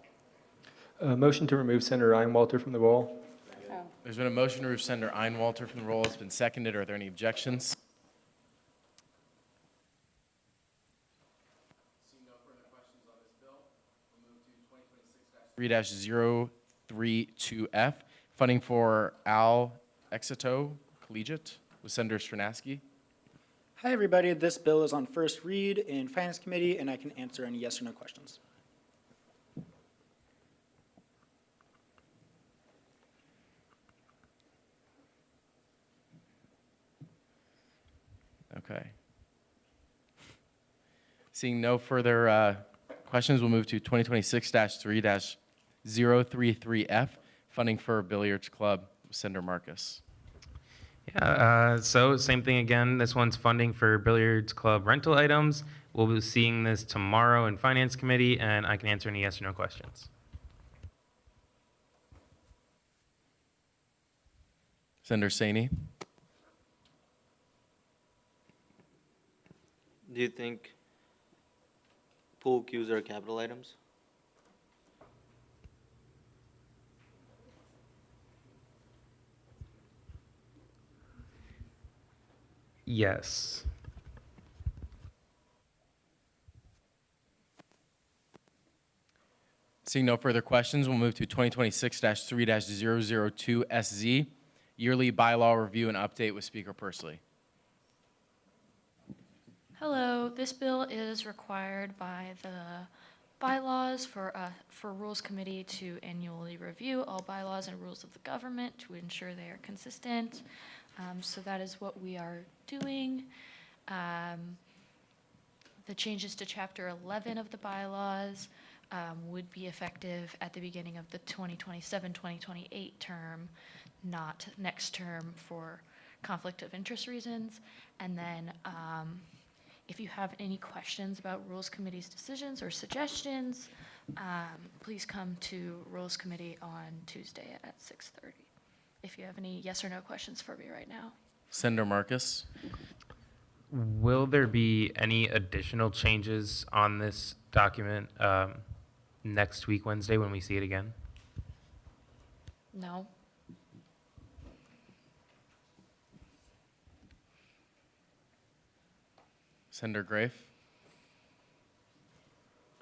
Motion to remove Senator Einwalter from the roll. There's been a motion to remove Senator Einwalter from the roll. It's been seconded. Are there any objections? Seeing no further questions on this bill, we'll move to 2026-3-032F, funding for Al Exeto Collegiate with Senator Stranaski. Hi, everybody. This bill is on first read in Finance Committee, and I can answer any yes or no questions. Okay. Seeing no further questions, we'll move to 2026-3-033F, funding for Billiards Club with Senator Marcus. Yeah, so same thing again. This one's funding for Billiards Club rental items. We'll be seeing this tomorrow in Finance Committee, and I can answer any yes or no questions. Senator Saini. Do you think pool cues are capital items? Yes. Seeing no further questions, we'll move to 2026-3-002SZ, yearly bylaw review and update with Speaker Pursley. Hello, this bill is required by the bylaws for Rules Committee to annually review all bylaws and rules of the government to ensure they are consistent. So that is what we are doing. The changes to Chapter 11 of the bylaws would be effective at the beginning of the 2027-2028 term, not next term for conflict of interest reasons. And then if you have any questions about Rules Committee's decisions or suggestions, please come to Rules Committee on Tuesday at 6:30. If you have any yes or no questions for me right now. Senator Marcus. Will there be any additional changes on this document next week, Wednesday, when we see it again? No. Senator Grafe.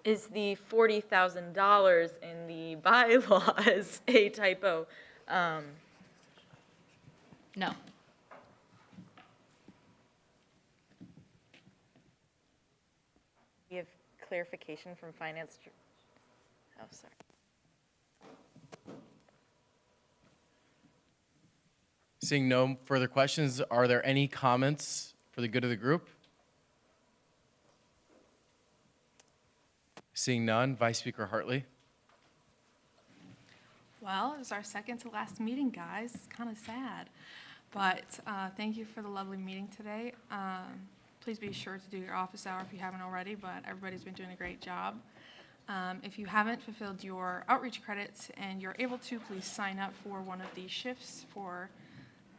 Is the $40,000 in the bylaws a typo? No. We have clarification from finance. Oh, sorry. Seeing no further questions, are there any comments for the good of the group? Seeing none, Vice Speaker Hartley. Well, it was our second to last meeting, guys. It's kind of sad. But thank you for the lovely meeting today. Please be sure to do your office hour if you haven't already, but everybody's been doing a great job. If you haven't fulfilled your outreach credits and you're able to, please sign up for one of these shifts for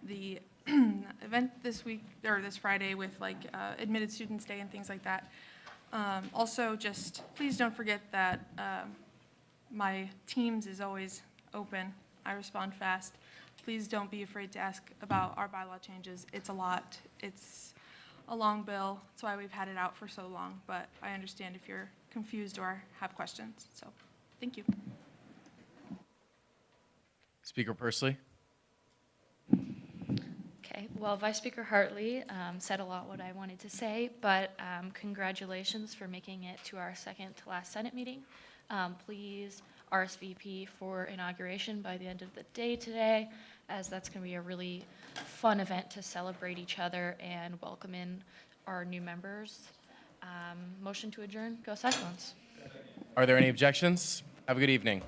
the event this week, or this Friday with like Admitted Students Day and things like that. Also, just please don't forget that my Teams is always open. I respond fast. Please don't be afraid to ask about our bylaw changes. It's a lot. It's a long bill. That's why we've had it out for so long, but I understand if you're confused or have questions. So, thank you. Speaker Pursley. Okay, well, Vice Speaker Hartley said a lot what I wanted to say, but congratulations for making it to our second to last Senate meeting. Please RSVP for inauguration by the end of the day today, as that's going to be a really fun event to celebrate each other and welcome in our new members. Motion to adjourn. Go Cyclones. Are there any objections? Have a good evening.